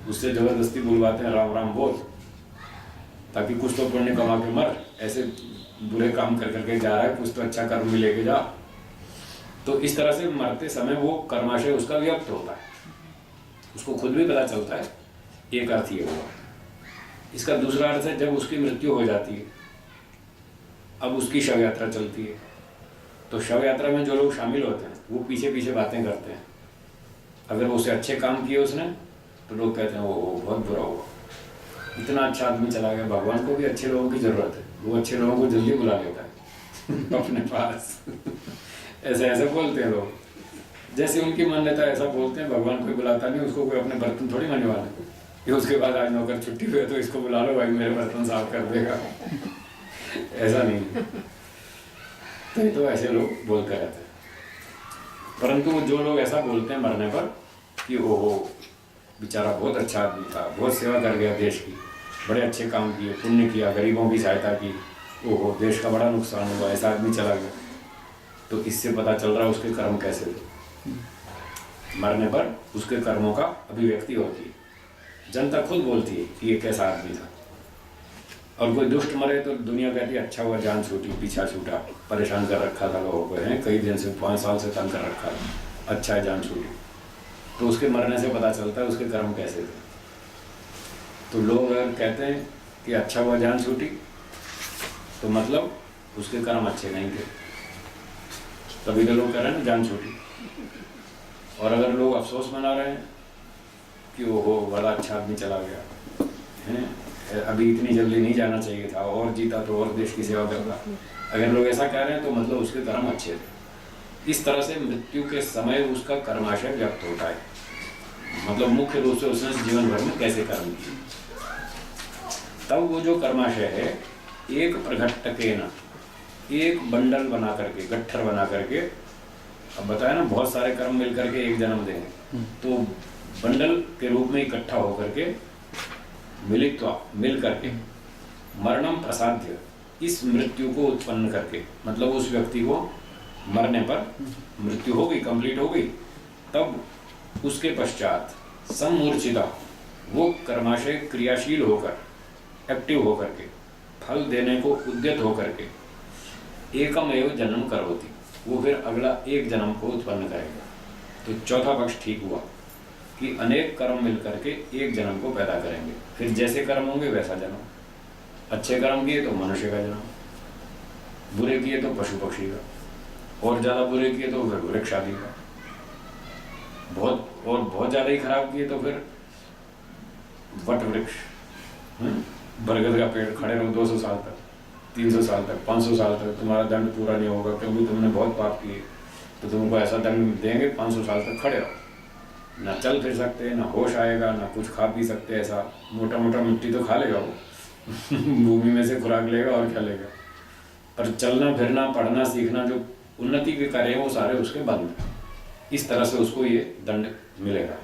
उससे जबरदस्ती बुलवाते हैं राम राम बोल, ताकि कुछ तो पुण्य कमा के मर, ऐसे बुरे काम कर करके जा रहा है, कुछ तो अच्छा कर्म भी लेके जा। तो इस तरह से मरते समय वो कर्माशय उसका व्यक्त होता है, उसको खुद भी पता चलता है। एक अर्थ ये हुआ। इसका दूसरा अर्थ है जब उसकी मृत्यु हो जाती है, अब उसकी शव यात्रा चलती है। तो शव यात्रा में जो लोग शामिल होते हैं वो पीछे पीछे बातें करते हैं। अगर उसे अच्छे काम किए उसने तो लोग कहते हैं वो बहुत बुरा हुआ, इतना अच्छा आदमी चला गया। भगवान को भी अच्छे लोगों की जरूरत है, वो अच्छे लोगों को जल्दी बुला लेता है अपने पास। ऐसे ऐसे बोलते हैं लोग, जैसे उनकी मान्यता ऐसा बोलते हैं। भगवान कोई बुलाता नहीं, उसको कोई अपने बर्तन थोड़ी मनवाने, कि उसके बाद आज नौकर छुट्टी हुई तो इसको बुला लो भाई, मेरे बर्तन साफ कर देगा। ऐसा नहीं, तो ऐसे लोग बोलते रहते हैं। परंतु जो लोग ऐसा बोलते हैं मरने पर कि ओहो बेचारा बहुत अच्छा आदमी था, बहुत सेवा कर गया देश की, बड़े अच्छे काम किए, पुण्य किया, गरीबों की सहायता की, ओहो देश का बड़ा नुकसान हुआ, ऐसा आदमी चला गया। तो इससे पता चल रहा है उसके कर्म कैसे थे। मरने पर उसके कर्मों का अभिव्यक्ति होती है, जनता खुद बोलती है कि ये कैसा आदमी था। और कोई दुष्ट मरे तो दुनिया कहती है अच्छा हुआ जान छूटी, पीछा छूटा, परेशान कर रखा था लोगों को, है कई दिन से 5 साल से तंग कर रखा था, अच्छा है जान छूटी। तो उसके मरने से पता चलता है उसके कर्म कैसे थे। तो लोग अगर कहते हैं कि अच्छा हुआ जान छूटी, तो मतलब उसके कर्म अच्छे नहीं थे, तभी तो लोग कह रहे हैं ना जान छूटी। और अगर लोग अफसोस मना रहे हैं कि ओहो बड़ा अच्छा आदमी चला गया है, अभी इतनी जल्दी नहीं जाना चाहिए था, और जीता तो और देश की सेवा करता, अगर लोग ऐसा कह रहे हैं तो मतलब उसके कर्म अच्छे थे। इस तरह से मृत्यु के समय उसका कर्माशय व्यक्त होता है, मतलब मुख्य रूप से उसने जीवन भर में कैसे कर्म किए। तब वो जो कर्माशय है एक प्रघट्टकेन, एक बंडल बना करके, गट्ठर बना करके, अब बताया ना बहुत सारे कर्म मिल करके एक जन्म देंगे, तो बंडल के रूप में इकट्ठा होकर के मिलित्वा मिल करके मरणम प्रसाद्य, इस मृत्यु को उत्पन्न करके, मतलब उस व्यक्ति को मरने पर मृत्यु हो गई, कंप्लीट हो गई, तब उसके पश्चात सम्मूर्छिता, वो कर्माशय क्रियाशील होकर, एक्टिव होकर के, फल देने को उद्यत होकर के एकम एव जन्म करोति, वो फिर अगला एक जन्म को उत्पन्न करेगा। तो चौथा पक्ष ठीक हुआ कि अनेक कर्म मिलकर के एक जन्म को पैदा करेंगे, फिर जैसे कर्म होंगे वैसा जन्म। अच्छे कर्म किए तो मनुष्य का जन्म, बुरे किए तो पशु पक्षी का, और ज़्यादा बुरे किए तो फिर वृक्ष आदि का, बहुत ज़्यादा ही खराब किए तो फिर वट वृक्ष, बरगद का पेड़, खड़े रहो 200 साल तक, 300 साल तक, 500 साल तक, तुम्हारा दंड पूरा नहीं होगा क्योंकि तुमने बहुत पाप किए, तो तुमको ऐसा दंड देंगे 500 साल तक खड़े रहो, ना चल फिर सकते, ना होश आएगा, ना कुछ खा पी सकते, ऐसा मोटा मोटा मिट्टी तो खा लेगा वो भूमि में से खुराक लेगा और क्या लेगा, पर चलना फिरना पढ़ना सीखना जो उन्नति के कार्य हैं वो सारे उसके बंद हैं। इस तरह से उसको ये दंड मिलेगा।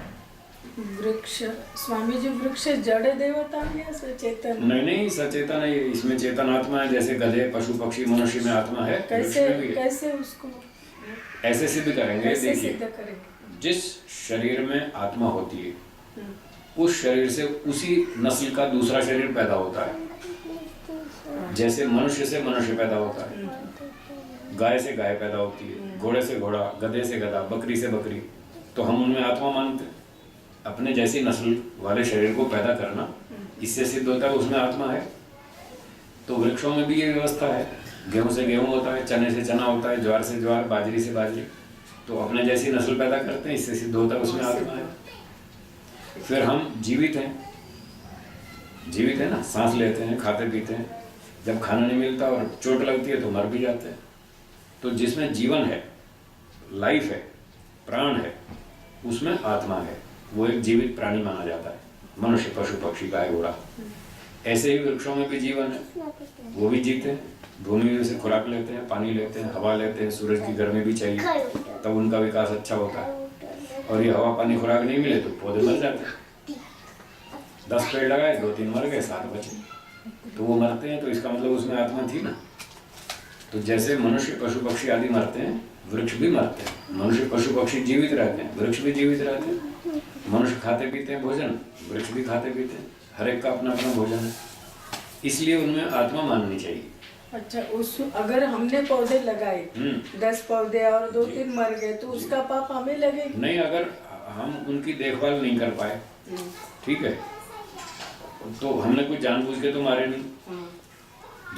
वृक्ष स्वामी जी, वृक्ष जड़ देवता है या सचेतन? नहीं, सचेतन है, इसमें चेतन आत्मा है, जैसे गधे पशु पक्षी मनुष्य में आत्मा है, कैसे वृक्ष में भी है। कैसे उसको ऐसे सिद्ध करेंगे, कैसे देखिए सिद्ध करेंगे? जिस शरीर में आत्मा होती है उस शरीर से उसी नस्ल का दूसरा शरीर पैदा होता है। जैसे मनुष्य से मनुष्य पैदा होता है, गाय से गाय पैदा होती है, घोड़े से घोड़ा, गधे से गधा, बकरी से बकरी, तो हम उनमें आत्मा मानते हैं। अपने जैसी नस्ल वाले शरीर को पैदा करना इससे सिद्ध होता है उसमें आत्मा है। तो वृक्षों में भी ये व्यवस्था है, गेहूं से गेहूं होता है, चने से चना होता है, ज्वार से ज्वार, बाजरी से बाजरी, तो अपने जैसी नस्ल पैदा करते हैं, इससे सिद्ध होता है उसमें आत्मा है। फिर हम जीवित हैं ना, सांस लेते हैं, खाते पीते हैं, जब खाना नहीं मिलता और चोट लगती है तो मर भी जाते हैं। तो जिसमें जीवन है, लाइफ है, प्राण है, उसमें आत्मा है, वो एक जीवित प्राणी माना जाता है, मनुष्य पशु पक्षी गाय घोड़ा। ऐसे ही वृक्षों में भी जीवन है, वो भी जीते हैं, भूमि से खुराक लेते हैं, पानी लेते हैं, हवा लेते हैं, सूरज की गर्मी भी चाहिए, तब उनका विकास अच्छा होता है। और ये हवा पानी खुराक नहीं मिले तो पौधे मर जाते हैं। 10 पेड़ लगाए, 2-3 मर गए, 7 बचे, तो वो मरते हैं, तो इसका मतलब उसमें आत्मा थी ना। तो जैसे मनुष्य पशु पक्षी आदि मरते हैं, वृक्ष भी मरते हैं। मनुष्य पशु पक्षी जीवित रहते हैं, वृक्ष भी जीवित रहते हैं। मनुष्य खाते पीते हैं भोजन, वृक्ष भी खाते पीते हैं, हर एक का अपना अपना भोजन है, इसलिए उनमें आत्मा माननी चाहिए। अच्छा, उस अगर हमने पौधे लगाए 10 पौधे और 2-3 मर गए तो उसका पाप हमें लगेगा? नहीं, अगर हम उनकी देखभाल नहीं कर पाए, ठीक है, तो हमने कुछ जानबूझ के तो मारे नहीं,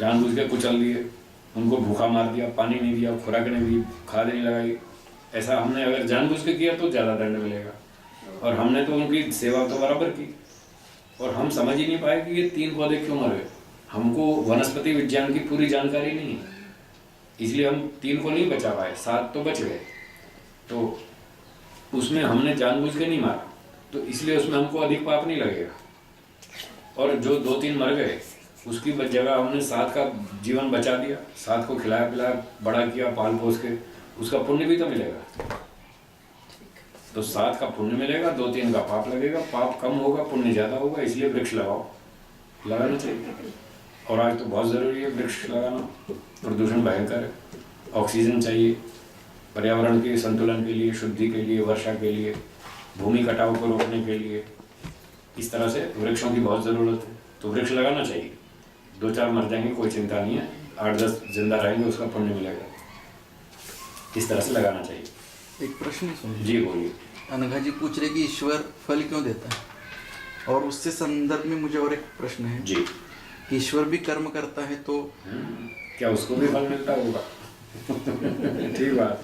जानबूझ के कुचल दिए, उनको भूखा मार दिया, पानी नहीं दिया, खुराक नहीं दी, खाद नहीं लगाई, ऐसा हमने अगर जानबूझ के किया तो ज़्यादा दंड मिलेगा। और हमने तो उनकी सेवा तो बराबर की, और हम समझ ही नहीं पाए कि ये 3 पौधे क्यों मर गए। हमको वनस्पति विज्ञान की पूरी जानकारी नहीं है, इसलिए हम 3 को नहीं बचा पाए, 7 तो बच गए। तो उसमें हमने जानबूझ के नहीं मारा, तो इसलिए उसमें हमको अधिक पाप नहीं लगेगा। और जो 2-3 मर गए उसकी जगह हमने 7 का जीवन बचा दिया, 7 को खिलाया पिलाया, बड़ा किया, पाल पोस के, उसका पुण्य भी तो मिलेगा। तो 7 का पुण्य मिलेगा, 2-3 का पाप लगेगा, पाप कम होगा, पुण्य ज़्यादा होगा, इसलिए वृक्ष लगाओ, लगाना चाहिए। और आज तो बहुत ज़रूरी है वृक्ष लगाना, प्रदूषण भयंकर है, ऑक्सीजन चाहिए पर्यावरण के संतुलन के लिए, शुद्धि के लिए, वर्षा के लिए, भूमि कटाव को रोकने के लिए, इस तरह से वृक्षों की बहुत ज़रूरत है। तो वृक्ष लगाना चाहिए, 2-4 मर जाएंगे कोई चिंता नहीं है, 8-10 जिंदा रहेंगे, उसका पुण्य मिलेगा। इस तरह से लगाना चाहिए। एक प्रश्न सुनिए जी बोलिए। अनघा जी पूछ रहे कि ईश्वर फल क्यों देता है, और उससे संदर्भ में मुझे और एक प्रश्न है जी, ईश्वर भी कर्म करता है तो क्या उसको भी फल मिलता होगा? ठीक बात।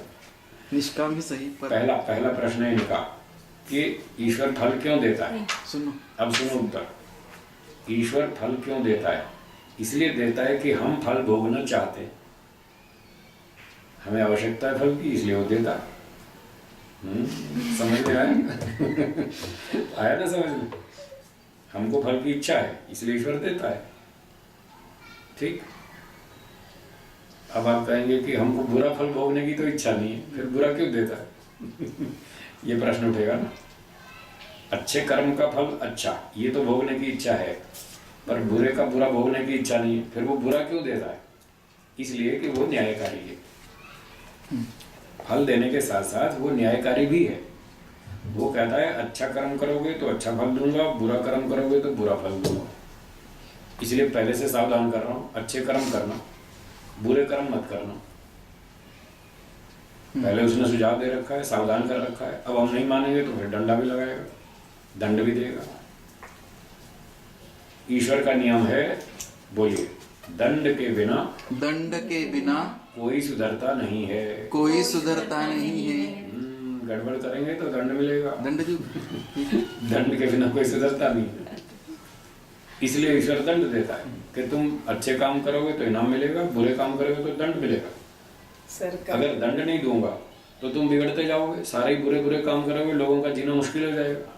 निष्काम ही सही, पर पहला प्रश्न है इनका कि ईश्वर फल क्यों देता है। सुनो, अब सुनो उत्तर। ईश्वर फल क्यों देता है? इसलिए देता है कि हम फल भोगना चाहते हैं, हमें आवश्यकता है फल की, इसलिए वो देता है। समझ में आया? आया ना समझ में? हमको फल की इच्छा है, इसलिए ईश्वर देता है। ठीक। अब आप कहेंगे कि हमको बुरा फल भोगने की तो इच्छा नहीं है, फिर बुरा क्यों देता है? ये प्रश्न उठेगा ना। अच्छे कर्म का फल अच्छा, ये तो भोगने की इच्छा है, पर बुरे का बुरा भोगने की इच्छा नहीं है, फिर वो बुरा क्यों देता है? इसलिए कि वो न्यायकारी है। फल देने के साथ साथ वो न्यायकारी भी है। वो कहता है अच्छा कर्म करोगे तो अच्छा फल दूंगा, बुरा कर्म करोगे तो बुरा फल दूंगा। इसलिए पहले से सावधान कर रहा हूँ, अच्छे कर्म करना, बुरे कर्म मत करना। पहले उसने सुझाव दे रखा है, सावधान कर रखा है। अब हम नहीं मानेंगे तो फिर डंडा भी लगाएगा, दंड भी देगा। ईश्वर का नियम है, बोलिए। दंड के बिना दंड के बिना कोई सुधरता नहीं है। कोई सुधरता नहीं है। गड़बड़ करेंगे तो दंड मिलेगा। दंड जी दंड के बिना कोई सुधरता नहीं। इसलिए ईश्वर दंड देता है कि तुम अच्छे काम करोगे तो इनाम मिलेगा, बुरे काम करोगे तो दंड मिलेगा। सरकार अगर दंड नहीं दूंगा तो तुम बिगड़ते जाओगे, सारे ही बुरे बुरे काम करोगे, लोगों का जीना मुश्किल हो जाएगा।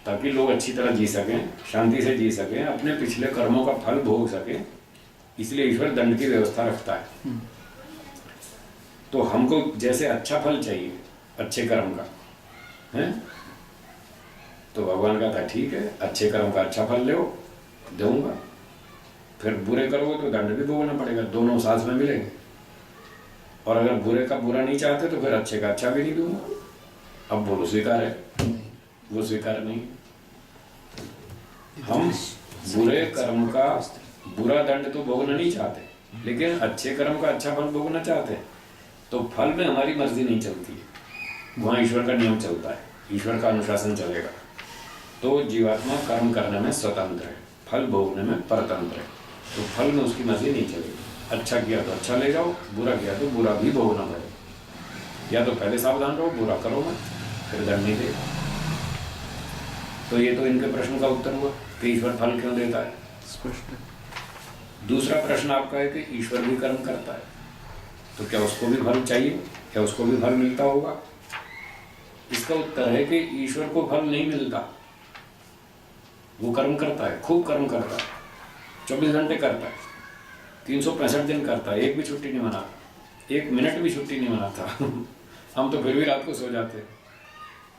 ताकि लोग अच्छी तरह जी सकें, शांति से जी सकें, अपने पिछले कर्मों का फल भोग सकें, इसलिए ईश्वर दंड की व्यवस्था रखता है। तो हमको जैसे अच्छा फल चाहिए अच्छे कर्म का है, तो भगवान का था ठीक है, अच्छे कर्म का अच्छा फल लो, दूंगा। फिर बुरे करोगे तो दंड भी भोगना पड़ेगा, दोनों साथ में मिलेंगे। और अगर बुरे का बुरा नहीं चाहते तो फिर अच्छे का अच्छा भी नहीं दूंगा। अब बोलो स्वीकार है? वो स्वीकार नहीं। हम बुरे कर्म का बुरा दंड तो भोगना नहीं चाहते, लेकिन अच्छे कर्म का अच्छा फल भोगना चाहते हैं। तो फल में हमारी मर्जी नहीं चलती है, वहाँ ईश्वर का नियम चलता है, ईश्वर का अनुशासन चलेगा। तो जीवात्मा कर्म करने में स्वतंत्र है, फल भोगने में परतंत्र है। तो फल में उसकी मर्जी नहीं चलेगी। अच्छा किया तो अच्छा ले जाओ, बुरा किया तो बुरा भी भोगना पड़ेगा। या तो पहले सावधान रहो, बुरा करो मत, फिर दंड नहीं देगा। तो ये तो इनके प्रश्न का उत्तर हुआ कि ईश्वर फल क्यों देता है। स्पष्ट है। दूसरा प्रश्न आपका है कि ईश्वर भी कर्म करता है, तो क्या उसको भी फल चाहिए, क्या उसको भी फल मिलता होगा? इसका उत्तर है कि ईश्वर को फल नहीं मिलता। वो कर्म करता है, खूब कर्म करता है, 24 घंटे करता है, 365 दिन करता है, एक भी छुट्टी नहीं मनाता, 1 मिनट भी छुट्टी नहीं मनाता। हम तो फिर भी रात को सो जाते हैं,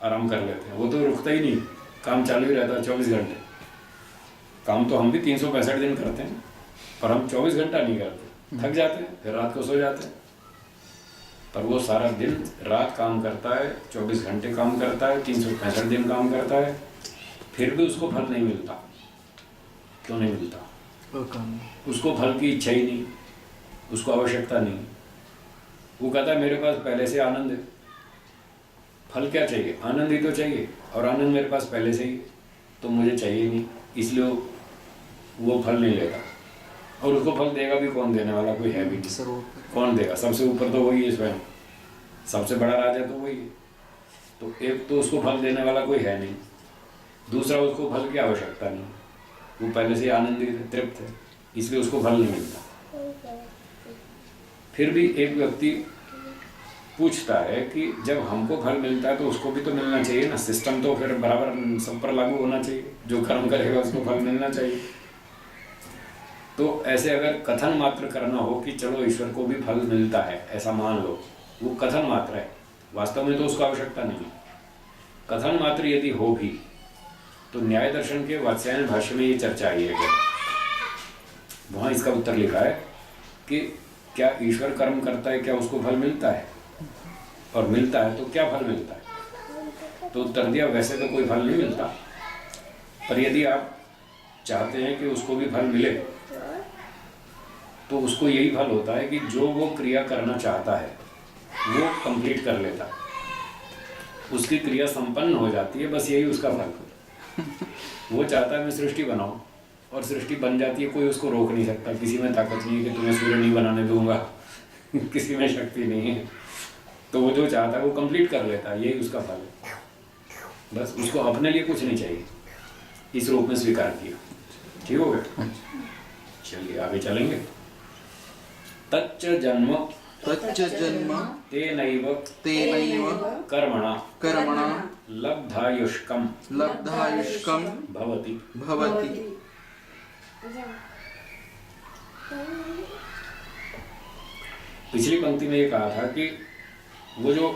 आराम कर लेते हैं। वो तो रुकता ही नहीं, काम चालू ही रहता है 24 घंटे। काम तो हम भी 365 दिन करते हैं, पर हम 24 घंटा नहीं करते, थक जाते हैं, फिर रात को सो जाते हैं। पर वो सारा दिन रात काम करता है, 24 घंटे काम करता है, 365 दिन काम करता है, फिर भी उसको फल नहीं मिलता। क्यों नहीं मिलता? उसको फल की इच्छा ही नहीं, उसको आवश्यकता नहीं। वो कहता है मेरे पास पहले से आनंद है, फल क्या चाहिए? आनंद ही तो चाहिए, और आनंद मेरे पास पहले से ही, तो मुझे चाहिए नहीं, इसलिए वो फल नहीं लेता। और उसको फल देगा भी कौन? देने वाला कोई है भी नहीं। कौन देगा? सबसे ऊपर तो वही है, स्वयं सबसे बड़ा राजा तो वही है। तो एक तो उसको फल देने वाला कोई है नहीं, दूसरा उसको फल की आवश्यकता नहीं, वो पहले से आनंदित है, तृप्त है, इसलिए उसको फल नहीं मिलता। फिर भी एक व्यक्ति पूछता है कि जब हमको फल मिलता है तो उसको भी तो मिलना चाहिए ना, सिस्टम तो फिर बराबर सब पर लागू होना चाहिए, जो कर्म करेगा उसको फल मिलना चाहिए। तो ऐसे अगर कथन मात्र करना हो कि चलो ईश्वर को भी फल मिलता है, ऐसा मान लो, वो कथन मात्र है, वास्तव में तो उसको आवश्यकता नहीं है। कथन मात्र यदि हो भी तो न्याय दर्शन के वात्स्यायन भाष्य में ये चर्चा आई है, वहाँ इसका उत्तर लिखा है कि क्या ईश्वर कर्म करता है, क्या उसको फल मिलता है, और मिलता है तो क्या फल मिलता है? तो उत्तर दिया वैसे तो कोई फल नहीं मिलता, पर यदि आप चाहते हैं कि उसको भी फल मिले तो उसको यही फल होता है कि जो वो क्रिया करना चाहता है वो कंप्लीट कर लेता है, उसकी क्रिया संपन्न हो जाती है, बस यही उसका फल है। वो चाहता है मैं सृष्टि बनाऊं, और सृष्टि बन जाती है, कोई उसको रोक नहीं सकता, किसी में ताकत नहीं है कि तुम्हें सूर्य नहीं बनाने दूंगा, किसी में शक्ति नहीं है। तो वो जो चाहता है वो कंप्लीट कर लेता है, यही उसका फल है। बस उसको अपने लिए कुछ नहीं चाहिए, इस रूप में स्वीकार किया। ठीक हो गया? चलिए आगे चलेंगे। तच्च जन्म तेनैव कर्मणा लब्धायुष्कम भवति। पिछली पंक्ति में ये कहा था कि वो जो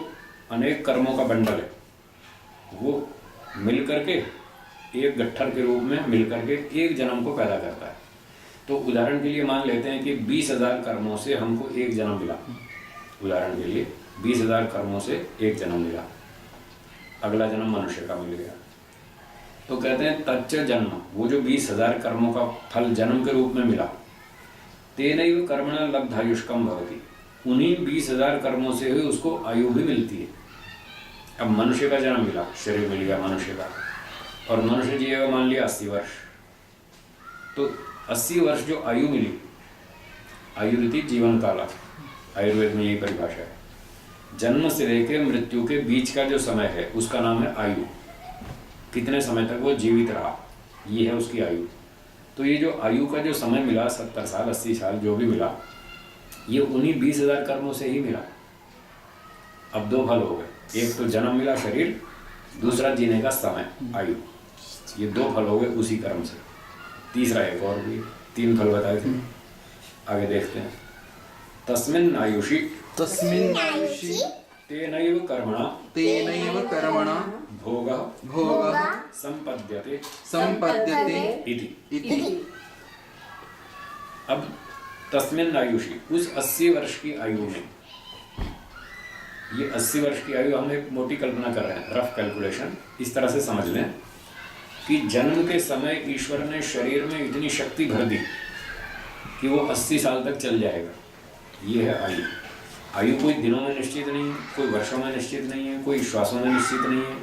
अनेक कर्मों का बंडल है वो मिलकर के एक गट्ठर के रूप में मिलकर के एक जन्म को पैदा करता है। तो उदाहरण के लिए मान लेते हैं कि 20,000 कर्मों से हमको एक जन्म मिला, उदाहरण के लिए 20,000 कर्मों से एक जन्म मिला, अगला जन्म मनुष्य का मिल गया। तो कहते हैं तच्च जन्म, वो जो 20,000 कर्मों का फल जन्म के रूप में मिला, तेनैव कर्मणा लब्धायुष्कम भवति, उन्हीं 20,000 कर्मों से ही उसको आयु भी मिलती है। अब मनुष्य का जन्म मिला, शरीर मिल गया मनुष्य का, और मनुष्य जिएगा मान लिया 80 वर्ष, तो 80 वर्ष जो आयु मिली, आयुर्वेदिक जीवन काल, आयुर्वेद में यही परिभाषा है। जन्म से लेकर मृत्यु के बीच का जो समय है उसका नाम है आयु। कितने समय तक वो जीवित रहा, ये है उसकी आयु। तो ये जो आयु का जो समय मिला, 70 साल 80 साल जो भी मिला, ये उन्हीं 20,000 कर्मों से ही मिला। अब 2 फल हो गए, एक तो जन्म मिला शरीर, दूसरा जीने का समय आयु। ये 2 फल हो गए उसी कर्म से। तीसरा एक और भी, 3 फल बताए थे, आगे देखते हैं। तस्मिन् आयुषि तस्मिन् आयुषि तेनैव कर्मणा तेनैव कर्मणा भोगः भोगः संपद्यते संपद्यते इति। इति। अब तस्मिन् आयुषि, उस 80 वर्ष की आयु में, ये 80 वर्ष की आयु हम एक मोटी कल्पना कर रहे हैं, रफ कैलकुलेशन, इस तरह से समझ लें कि जन्म के समय ईश्वर ने शरीर में इतनी शक्ति भर दी कि वो 80 साल तक चल जाएगा। ये है आयु। आयु कोई दिनों में निश्चित नहीं है, कोई वर्षों में निश्चित नहीं है, कोई श्वासों में निश्चित नहीं है,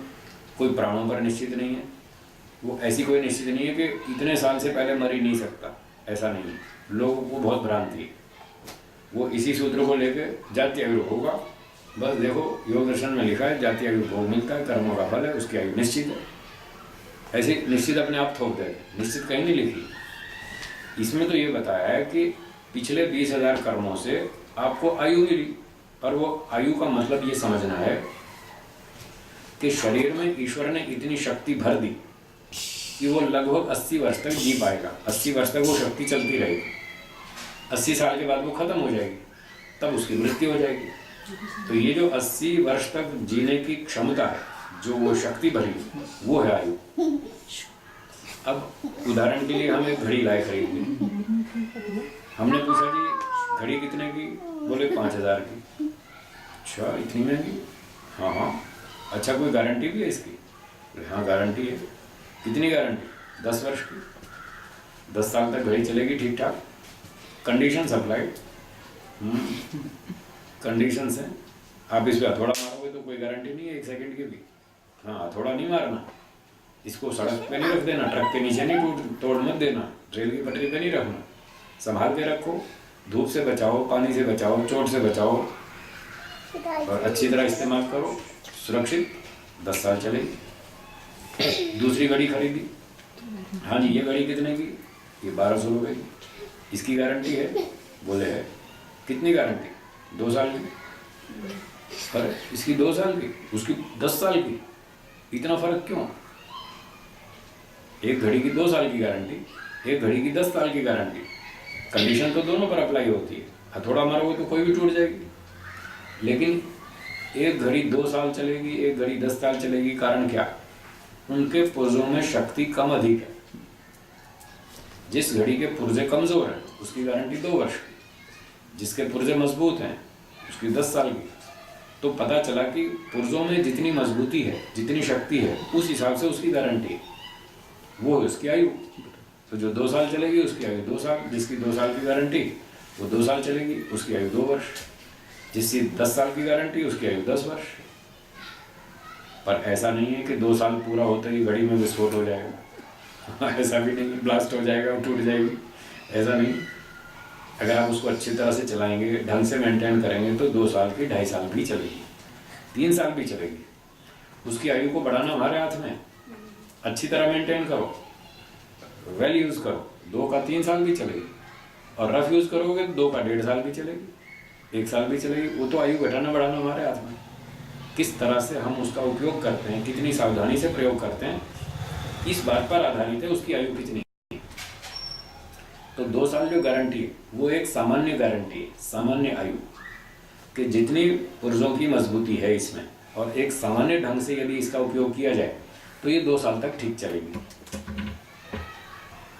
कोई प्राणों पर निश्चित नहीं है। वो ऐसी कोई निश्चित नहीं है कि इतने साल से पहले मर ही नहीं सकता, ऐसा नहीं है। लोगों को बहुत भ्रांति है, वो इसी सूत्र को लेके जाति आयु होगा। बस देखो, योग दर्शन में लिखा है जाति आयु भोग मिलता है, कर्मों का फल है, उसकी आयु निश्चित है। ऐसे निश्चित अपने आप थोप देते, निश्चित कहीं नहीं लिखी। इसमें तो ये बताया है कि पिछले 20,000 कर्मों से आपको आयु मिली, पर वो आयु का मतलब ये समझना है कि शरीर में ईश्वर ने इतनी शक्ति भर दी कि वो लगभग 80 वर्ष तक जी पाएगा। 80 वर्ष तक वो शक्ति चलती रहेगी। 80 साल के बाद वो खत्म हो जाएगी, तब उसकी मृत्यु हो जाएगी। तो ये जो 80 वर्ष तक जीने की क्षमता है, जो वो शक्ति भरी, वो है आयु। अब उदाहरण के लिए हम एक घड़ी लाए खरीदने, हमने पूछा जी घड़ी कितने की, बोले 5,000 की। अच्छा, इतनी महंगी? हाँ हाँ। अच्छा, कोई गारंटी भी है इसकी? बोले हाँ गारंटी है। कितनी गारंटी? 10 वर्ष की। 10 साल तक घड़ी चलेगी ठीक ठाक, कंडीशन अप्लाइड। कंडीशंस हैं। आप इस पर हथौड़ा मारोगे तो कोई गारंटी नहीं है 1 सेकंड की भी। हाँ, हथौड़ा नहीं मारना, इसको सड़क पे नहीं रख देना, ट्रक के नीचे नहीं तोड़ मत देना, रेल की पटरी पे नहीं रखना, संभाल के रखो। धूप से बचाओ, पानी से बचाओ, चोट से बचाओ, और अच्छी तरह इस्तेमाल करो, सुरक्षित 10 साल चलेगी। दूसरी घड़ी खरीदी, हाँ जी ये घड़ी कितने की? ये 1200 रुपये की। इसकी गारंटी है? बोले है। कितनी गारंटी? 2 साल की। पर इसकी 2 साल की, उसकी 10 साल की। इतना फर्क क्यों? एक घड़ी की 2 साल की गारंटी, एक घड़ी की 10 साल की गारंटी। कंडीशन तो दोनों पर अप्लाई होती है। हथौड़ा मारोगे तो कोई भी टूट जाएगी, लेकिन एक घड़ी 2 साल चलेगी, एक घड़ी 10 साल चलेगी। कारण क्या? उनके पुर्जों में शक्ति कम अधिक है। जिस घड़ी के पुर्जे कमजोर हैं उसकी गारंटी 2 वर्ष की, जिसके पुर्जे मजबूत हैं उसकी 10 साल की। तो पता चला कि पुर्जों में जितनी मजबूती है, जितनी शक्ति है, उस हिसाब से उसकी गारंटी है, वो है उसकी आयु। तो जो 2 साल चलेगी उसकी आयु 2 साल, जिसकी 2 साल की गारंटी वो 2 साल चलेगी, उसकी आयु 2 वर्ष, जिसकी 10 साल की गारंटी उसकी आयु 10 वर्ष। पर ऐसा नहीं है कि 2 साल पूरा होते ही घड़ी में विस्फोट हो जाएगा। ऐसा भी नहीं, ब्लास्ट हो जाएगा और टूट जाएगी, ऐसा नहीं। अगर आप उसको अच्छी तरह से चलाएंगे, ढंग से मेंटेन करेंगे तो 2 साल की 2.5 साल भी चलेगी, 3 साल भी चलेगी। उसकी आयु को बढ़ाना हमारे हाथ में। अच्छी तरह मेंटेन करो, वेल यूज़ करो, 2 का 3 साल भी चलेगी, और रफ यूज़ करोगे 2 का 1.5 साल भी चलेगी, 1 साल भी चलेगी। वो तो आयु घटाना बढ़ाना हमारे हाथ में। किस तरह से हम उसका उपयोग करते हैं, कितनी सावधानी से प्रयोग करते हैं, इस बात पर आधारित है उसकी आयु कितनी। तो 2 साल जो गारंटी है वो एक सामान्य गारंटी है, सामान्य आयु कि जितनी पुर्जों की मजबूती है इसमें, और एक सामान्य ढंग से यदि इसका उपयोग किया जाए तो ये 2 साल तक ठीक चलेगी।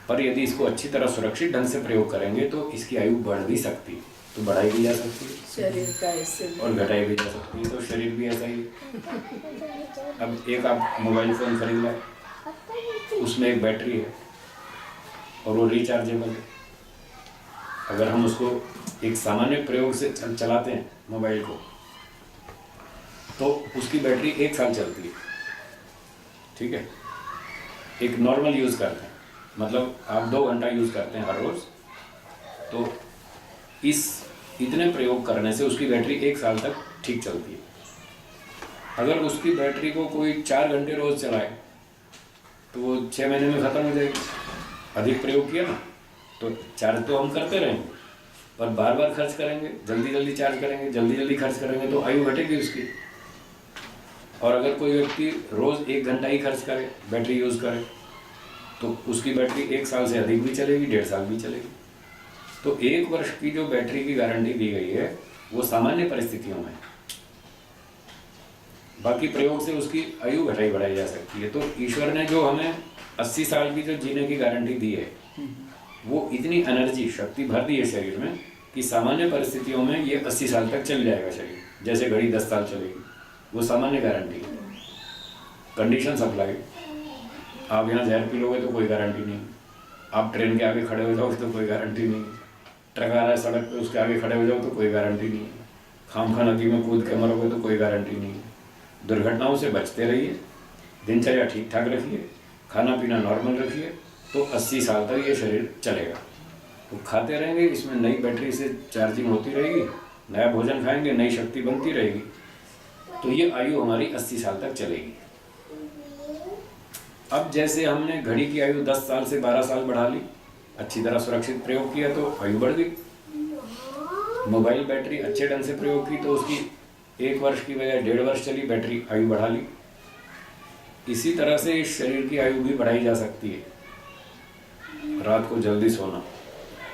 पर यदि इसको अच्छी तरह सुरक्षित ढंग से प्रयोग करेंगे तो इसकी आयु बढ़ भी सकती है, तो बढ़ाई भी जा सकती है, शरीर का ऐसे और घटाई भी जा सकती है। तो शरीर भी ऐसा ही है। अब एक आप मोबाइल फ़ोन खरीद लाए, उसमें एक बैटरी है और वो रिचार्जेबल है। अगर हम उसको एक सामान्य प्रयोग से चलाते हैं मोबाइल को, तो उसकी बैटरी 1 साल चलती है, ठीक है। एक नॉर्मल यूज़ करते हैं मतलब आप 2 घंटा यूज़ करते हैं हर रोज़, तो इस इतने प्रयोग करने से उसकी बैटरी 1 साल तक ठीक चलती है। अगर उसकी बैटरी को कोई 4 घंटे रोज़ चलाए तो वो 6 महीने में ख़त्म हो जाएगी। अधिक प्रयोग किया ना, तो चार्ज तो हम करते रहेंगे, पर बार बार खर्च करेंगे, जल्दी जल्दी चार्ज करेंगे, जल्दी जल्दी खर्च करेंगे, तो आयु घटेगी उसकी। और अगर कोई व्यक्ति रोज़ 1 घंटा ही खर्च करे, बैटरी यूज़ करे, तो उसकी बैटरी 1 साल से अधिक भी चलेगी, 1.5 साल भी चलेगी। तो 1 वर्ष की जो बैटरी की गारंटी दी गई है वो सामान्य परिस्थितियों में, बाकी प्रयोग से उसकी आयु घटाई बढ़ाई जा सकती है। तो ईश्वर ने जो हमें 80 साल की जो जीने की गारंटी दी है, वो इतनी एनर्जी, शक्ति भर दी है शरीर में कि सामान्य परिस्थितियों में ये 80 साल तक चल जाएगा शरीर। जैसे घड़ी 10 साल चलेगी, वो सामान्य गारंटी है। कंडीशन सप्लाई, आप यहाँ जहर पी लोगे तो कोई गारंटी नहीं, आप ट्रेन के आगे खड़े हो जाओगे तो कोई गारंटी नहीं, ट्रक आ रहा है सड़क पे उसके आगे खड़े हो जाओ तो कोई गारंटी नहीं, खामखा नदी में कूद के मरोगे तो कोई गारंटी नहीं। दुर्घटनाओं से बचते रहिए, दिनचर्या ठीक ठाक रखिए, खाना पीना नॉर्मल रखिए, तो 80 साल तक ये शरीर चलेगा। तो खाते रहेंगे, इसमें नई बैटरी से चार्जिंग होती रहेगी, नया भोजन खाएंगे, नई शक्ति बनती रहेगी, तो ये आयु हमारी 80 साल तक चलेगी। अब जैसे हमने घड़ी की आयु 10 साल से 12 साल बढ़ा ली, अच्छी तरह सुरक्षित प्रयोग किया तो आयु बढ़ गई। मोबाइल बैटरी अच्छे ढंग से प्रयोग की तो उसकी 1 वर्ष की बजाय 1.5 वर्ष चली, बैटरी आयु बढ़ा ली। इसी तरह से इस शरीर की आयु भी बढ़ाई जा सकती है। रात को जल्दी सोना,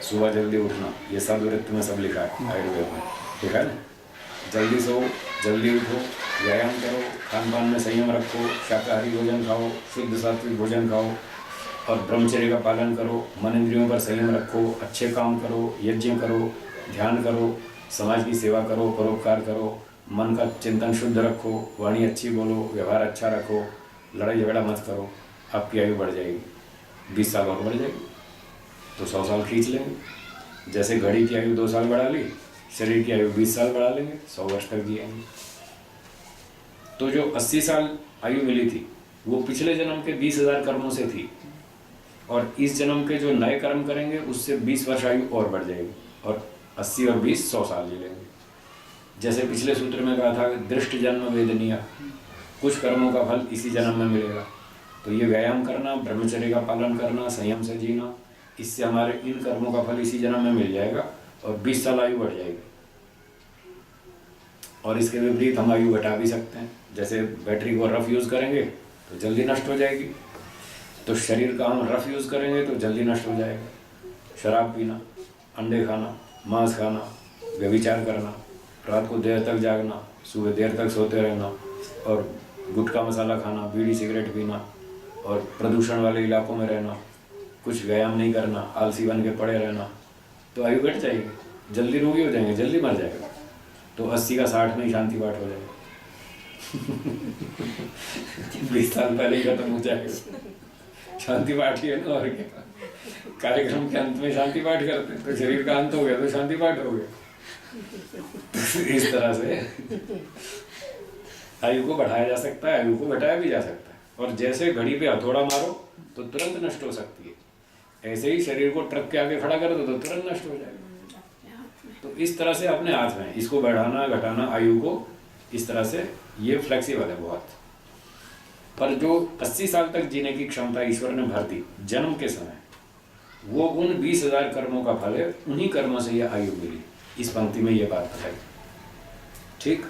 सुबह जल्दी उठना, ये सब वृत्ति में सब लिखा है आयुर्वेद में, ठीक है ना। जल्दी सो, जल्दी उठो, व्यायाम करो, खान पान में संयम रखो, शाकाहारी भोजन खाओ, शुद्ध सात्विक भोजन खाओ और ब्रह्मचर्य का पालन करो, मन इंद्रियों पर संयम रखो, अच्छे काम करो, यज्ञ करो, ध्यान करो, समाज की सेवा करो, परोपकार करो, मन का चिंतन शुद्ध रखो, वाणी अच्छी बोलो, व्यवहार अच्छा रखो, लड़ाई झगड़ा मत करो, आपकी आयु बढ़ जाएगी, 20 साल और बढ़ जाएगी, तो 100 साल खींच लेंगे। जैसे घड़ी की आयु 2 साल बढ़ा ली, शरीर की आयु 20 साल बढ़ा लेंगे, 100 वर्ष तक जिएंगे। तो जो 80 साल आयु मिली थी वो पिछले जन्म के 20,000 कर्मों से थी, और इस जन्म के जो नए कर्म करेंगे उससे 20 वर्ष आयु और बढ़ जाएगी, और 80 और 20 100 साल जी लेंगे। जैसे पिछले सूत्र में कहा था, दृष्ट जन्म वेदनीय, कुछ कर्मों का फल इसी जन्म में मिलेगा। तो ये व्यायाम करना, ब्रह्मचर्य का पालन करना, संयम से जीना, इससे हमारे इन कर्मों का फल इसी जन्म में मिल जाएगा और 20 साल आयु बढ़ जाएगी। और इसके विपरीत हम आयु घटा भी सकते हैं। जैसे बैटरी को रफ यूज़ करेंगे तो जल्दी नष्ट हो जाएगी, तो शरीर का हम रफ यूज़ करेंगे तो जल्दी नष्ट हो जाएगा। शराब पीना, अंडे खाना, मांस खाना, व्यभिचार करना, रात को देर तक जागना, सुबह देर तक सोते रहना, और गुटखा मसाला खाना, बीड़ी सिगरेट पीना, और प्रदूषण वाले इलाकों में रहना, कुछ व्यायाम नहीं करना, आलसी बन के पड़े रहना, तो आयु घट जाएगी, जल्दी रोगी हो जाएंगे, जल्दी मर जाएगा। तो 80 का 60 में ही शांति पाठ हो जाएगा। 20 साल पहले ही खत्म हो जाएगा। शांति पाठ ही है ना, और क्या। कार्यक्रम के अंत में शांति पाठ करते हैं, तो शरीर का अंत हो गया तो शांति पाठ हो गया। इस तरह से आयु को बढ़ाया जा सकता है, आयु को घटाया भी जा सकता है। और जैसे घड़ी पे हथौड़ा मारो तो तुरंत नष्ट हो सकती है, ऐसे ही शरीर को ट्रक के आगे खड़ा कर दो तो तुरंत नष्ट हो जाएगा। तो इस तरह से अपने हाथ में इसको बढ़ाना घटाना, आयु को इस तरह से, ये फ्लेक्सिबल है बहुत। पर जो 80 साल तक जीने की क्षमता ईश्वर ने भर दी जन्म के समय, वो उन 20,000 कर्मों का फल है, उन्हीं कर्मों से ये आयु मिली। इस पंक्ति में ये बात बताई। ठीक,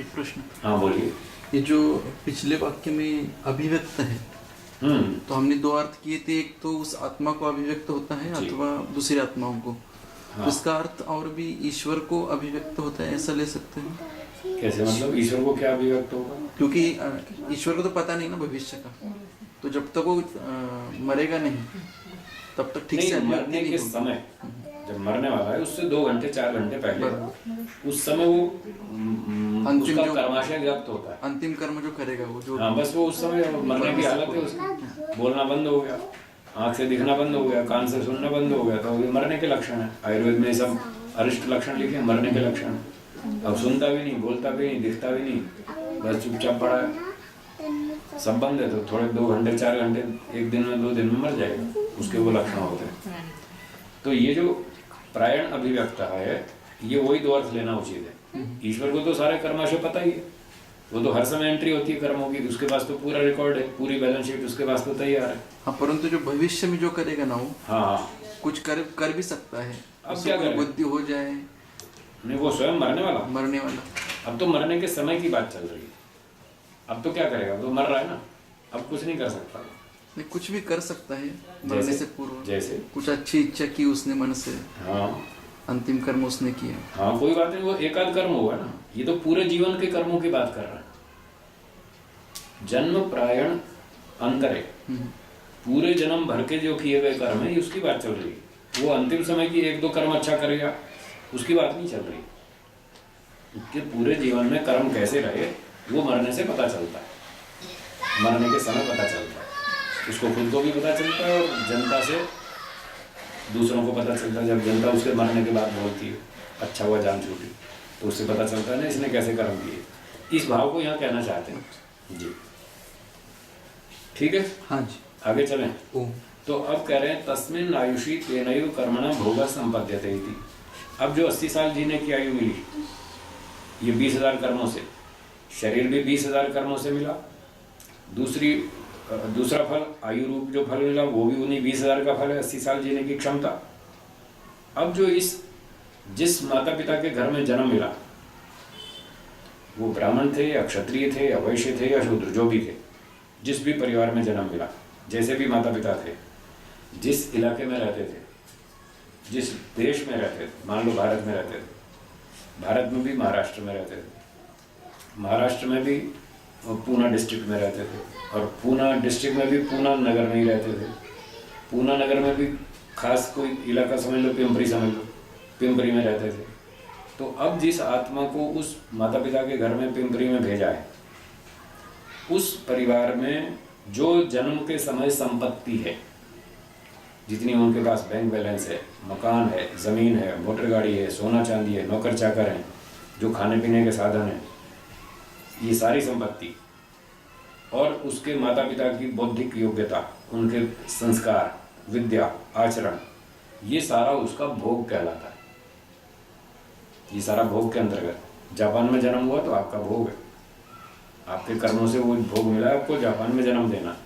एक प्रश्न। हाँ बोलिए। ये जो पिछले वाक्य में अभिव्यक्त है, तो हमने 2 अर्थ किए थे, एक तो उस आत्मा को अभिव्यक्त होता है अथवा दूसरी आत्माओं को। हाँ। तो इसका अर्थ और भी ईश्वर को अभिव्यक्त होता है, ऐसा ले सकते हैं? कैसे मतलब ईश्वर को क्या अभिव्यक्त होगा? क्योंकि ईश्वर को तो पता नहीं ना भविष्य का, तो जब तक वो मरेगा नहीं तब तक ठीक से मरने के समय, जब मरने वाला है उससे 2 घंटे 4 घंटे पहले, उस समय वो अंतिम उसका कर्माशय व्याप्त होता है, अंतिम कर्म जो करेगा वो, जो हाँ बस वो उस समय मरने की हालत है उसकी। बोलना बंद हो गया, आँख से दिखना बंद हो गया, कान से सुनना बंद हो गया, तो ये मरने के लक्षण है। आयुर्वेद में सब अरिष्ट लक्षण लिखे, मरने के लक्षण। अब सुनता भी नहीं, बोलता भी नहीं, दिखता भी नहीं, बस चुपचाप पड़ा है, सब बंद है तो थोड़े 2 घंटे 4 घंटे, 1 दिन में 2 दिन में मर जाएगा, उसके वो लक्षण होते हैं। तो ये जो प्रायण अभिव्यक्त है, ये वही 2 अर्थ लेना उचित है। ईश्वर को तो सारे कर्माशय पता ही है, वो तो हर समय एंट्री होती है कर्मों की, उसके पास तो पूरा रिकॉर्ड है, पूरी बैलेंस शीट उसके पास तो तैयार है। हाँ, परंतु जो भविष्य में जो करेगा ना वो हाँ, कुछ कर भी सकता है। अब उसको क्या कोई करे? बुद्धि हो जाए, नहीं वो स्वयं मरने वाला। अब तो मरने के समय की बात चल रही है, अब तो क्या करेगा, तो मर रहा है ना, अब कुछ नहीं कर सकता। नहीं, कुछ भी कर सकता है मरने से पूर्व। जैसे कुछ अच्छी इच्छा की उसने मन से, हाँ अंतिम कर्म उसने किया। हाँ, कोई बात नहीं, वो एकाध कर्म होगा ना, ये तो पूरे जीवन के कर्मों की बात कर रहा है। जन्म प्रायण अंतरे, पूरे जन्म भर के जो किए गए कर्म है, उसकी बात चल रही है। वो अंतिम समय की 1-2 कर्म अच्छा करेगा, उसकी बात नहीं चल रही। उसके पूरे जीवन में कर्म कैसे रहे, वो मरने से पता चलता है, मरने के समय पता चलता है। उसको खुद को भी पता चलता है और जनता से दूसरों को पता चलता है। जब जनता उसके मरने के बाद बोलती है अच्छा हुआ जान छूटी, तो उससे पता चलता है ना इसने कैसे कर्म किए। इस भाव को यहाँ कहना चाहते हैं जी। ठीक है, हाँ जी, आगे चलें। ओ तो अब कह रहे हैं तस्मिन आयुषी तेनैव कर्मणा भोग संपद्यते इति। अब जो 80 साल जीने की आयु मिली, ये 20,000 कर्मों से, शरीर भी 20,000 कर्मों से मिला। दूसरा फल आयु रूप जो फल मिला, वो भी उन्हीं 20,000 का फल है, 80 साल जीने की क्षमता। अब जो जिस माता पिता के घर में जन्म मिला, वो ब्राह्मण थे या क्षत्रिय थे या वैश्य थे या शूद्र, जो भी थे, जिस भी परिवार में जन्म मिला, जैसे भी माता पिता थे, जिस इलाके में रहते थे, जिस देश में रहते थे, मान लो भारत में रहते थे, भारत में भी महाराष्ट्र में रहते थे, महाराष्ट्र में भी पूना डिस्ट्रिक्ट में रहते थे, और पूना डिस्ट्रिक्ट में भी पूना नगर में ही रहते थे, पूना नगर में भी खास कोई इलाका समझ लो, पिंपरी समझ लो, पिंपरी में रहते थे। तो अब जिस आत्मा को उस माता पिता के घर में पिंपरी में भेजा है, उस परिवार में जो जन्म के समय संपत्ति है, जितनी उनके पास बैंक बैलेंस है, मकान है, ज़मीन है, मोटर गाड़ी है, सोना चांदी है, नौकर चाकर हैं, जो खाने पीने के साधन हैं, ये सारी संपत्ति, और उसके माता पिता की बौद्धिक योग्यता, उनके संस्कार, विद्या, आचरण, ये सारा उसका भोग कहलाता है। ये सारा भोग के अंतर्गत। जापान में जन्म हुआ तो आपका भोग है, आपके कर्मों से वो भोग मिला है आपको जापान में जन्म देना।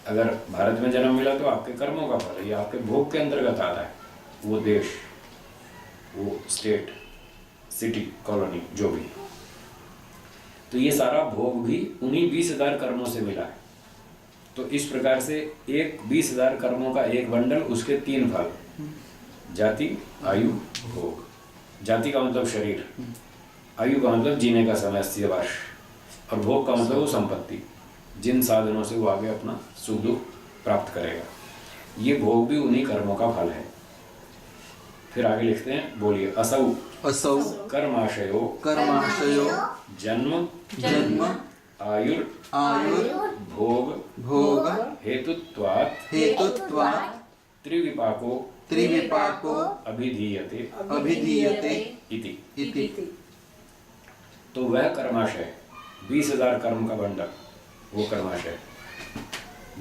अगर भारत में जन्म मिला तो आपके कर्मों का फल है, ये आपके भोग के अंतर्गत आता है। वो देश, वो स्टेट, सिटी, कॉलोनी, जो भी, तो ये सारा भोग भी उन्हीं 20,000 कर्मों से मिला है। तो इस प्रकार से एक 20,000 कर्मों का एक बंडल, उसके 3 फल, जाति, आयु, भोग। जाति का मतलब शरीर, आयु का मतलब जीने का समय 80 वर्ष, और भोग का मतलब वो संपत्ति, जिन साधनों से वो आगे अपना सुख दुख प्राप्त करेगा। ये भोग भी उन्हीं कर्मों का फल है। फिर आगे लिखते हैं, बोलिए। असौ कर्माशयो जन्म आयुर भोग हेतुत्वात् त्रिविपाको अभिधीयते इति। तो वह कर्माशय 20,000 कर्म का बंडल, वो कर्माशय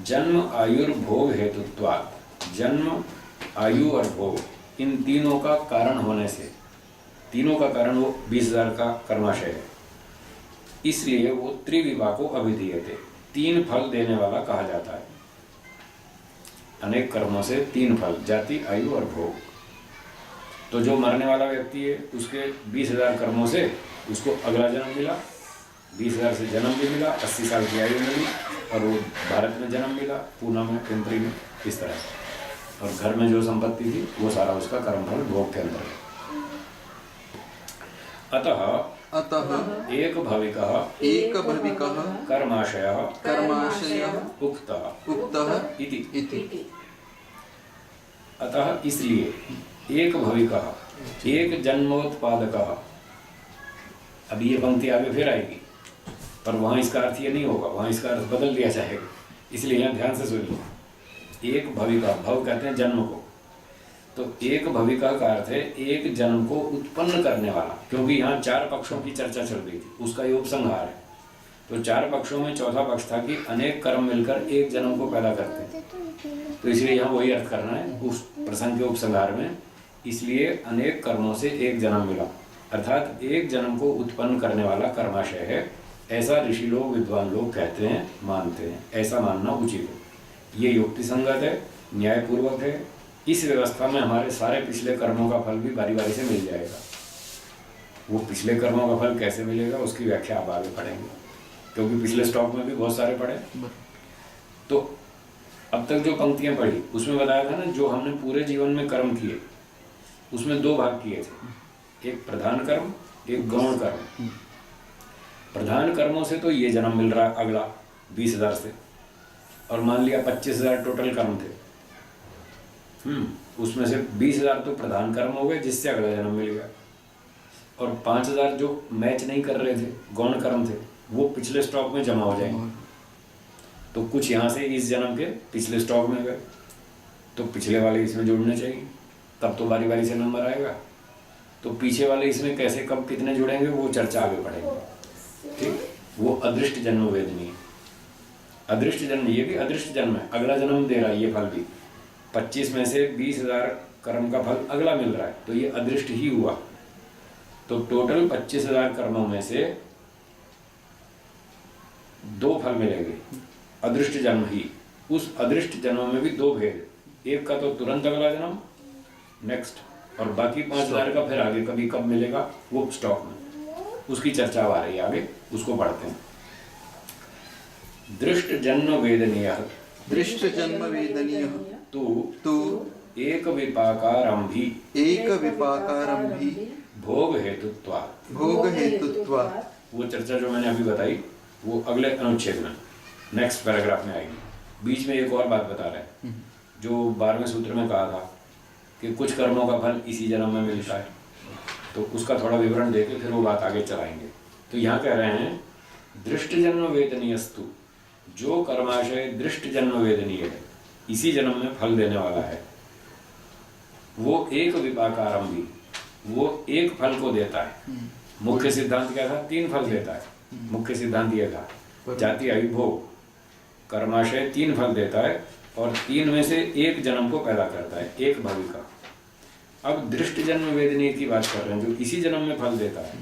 जन्म आयुर भोग हेतुत्वात्, जन्म आयु और भोग, इन तीनों का कारण होने से, तीनों का कारण वो 20,000 का कर्माशय है, इसलिए वो त्रिविपाको अभिधीयते, 3 फल देने वाला कहा जाता है। अनेक कर्मों से 3 फल, जाति, आयु और भोग। तो जो मरने वाला व्यक्ति है, उसके 20,000 कर्मों से उसको अगला जन्म मिला, 20,000 से जन्म भी मिला, 80 साल की आयु मिली, और वो भारत में जन्म मिला, पूना में, पिंपरी में, इस तरह। और घर में जो संपत्ति थी वो सारा उसका कर्मफल भोग के अंदर है। अतः एक भविकः कर्माशयः उक्तः इति। अतः इसलिए एक भविकः, एक जन्मोत्पादकः। अभी ये पंक्ति आगे फिर आएगी, पर वहाँ इसका अर्थ ये नहीं होगा, वहाँ इसका अर्थ बदल दिया जाएगा, इसलिए यहाँ ध्यान से सुन लो। एक भविका, भव कहते हैं जन्म को, तो एक भविका का अर्थ है एक जन्म को उत्पन्न करने वाला, क्योंकि यहाँ 4 पक्षों की चर्चा चल रही थी, उसका ये उपसंहार है। तो 4 पक्षों में चौथा पक्ष था कि अनेक कर्म मिलकर एक जन्म को पैदा करते हैं। तो इसलिए यहाँ वही अर्थ करना है उस प्रसंग के उपसंहार में, इसलिए अनेक कर्मों से एक जन्म मिला, अर्थात एक जन्म को उत्पन्न करने वाला कर्माशय है, ऐसा ऋषि लोग विद्वान लोग कहते हैं, मानते हैं। ऐसा मानना उचित है, ये युक्ति संगत है, न्यायपूर्वक है। इस व्यवस्था में हमारे सारे पिछले कर्मों का फल भी बारी बारी से मिल जाएगा। वो पिछले कर्मों का फल कैसे मिलेगा उसकी व्याख्या आप आगे पढ़ेंगे, क्योंकि पिछले स्टॉक में भी बहुत सारे पढ़े। तो अब तक जो पंक्तियां पढ़ी उसमें बताया था ना, जो हमने पूरे जीवन में कर्म किए उसमें 2 भाग किए थे, एक प्रधान कर्म, एक गौण कर्म। प्रधान कर्मों से तो ये जन्म मिल रहा है अगला 20,000 से, और मान लिया 25,000 टोटल कर्म थे, उसमें से 20,000 तो प्रधान कर्म हो गए जिससे अगला जन्म मिल गया, और 5,000 जो मैच नहीं कर रहे थे, गौण कर्म थे, वो पिछले स्टॉक में जमा हो जाएंगे। तो कुछ यहाँ से इस जन्म के पिछले स्टॉक में गए, तो पिछले वाले इसमें जोड़ने चाहिए, तब तो बारी बारी से नंबर आएगा। तो पीछे वाले इसमें कैसे कब कितने जुड़ेंगे वो चर्चा आगे पड़ेगी, ठीक। वो अदृष्ट जन्म वेदनीय, अदृष्ट जन्म, ये भी अदृष्ट जन्म है, अगला जन्म दे रहा है ये फल भी। 25 में से 20,000 कर्म का फल अगला मिल रहा है, तो ये अदृष्ट ही हुआ। तो टोटल 25,000 कर्मों में से 2 फल मिलेंगे, अदृष्ट जन्म ही। उस अदृष्ट जन्म में भी 2 भेद, एक का तो तुरंत अगला जन्म नेक्स्ट, और बाकी 5,000 का फिर आगे कभी कब मिलेगा वो स्टॉक में, उसकी चर्चा आ रही है आगे, उसको पढ़ते हैं। दृष्ट जन्म वेदनीय, दृष्ट जन्म वेदनीय तू एक विपाकारंभी, एक विपाकारंभी भोग हेतुत्वात्, भोग हेतुत्वात्। वो चर्चा जो मैंने अभी बताई वो अगले अनुच्छेद में नेक्स्ट पैराग्राफ में आएगी। बीच में एक और बात बता रहे हैं, जो 12वें सूत्र में कहा था कि कुछ कर्मों का फल इसी जन्म में मिलता है, तो उसका थोड़ा विवरण देके फिर वो बात आगे चलाएंगे। तो यहाँ कह रहे हैं दृष्ट जन्म वेदनीयस्तु, जो कर्माशय दृष्ट जन्म वेदनीय है, इसी जन्म में फल देने वाला है, वो एक विपाकारंभी, वो एक फल को देता है। मुख्य सिद्धांत क्या था? 3 फल देता है। मुख्य सिद्धांत यह था, जाति आयु भोग, कर्माशय 3 फल देता है, और 3 में से एक जन्म को पैदा करता है, एक भविका। अब दृष्ट जन्म वेदनीय की बात कर रहे हैं, जो इसी जन्म में फल देता है,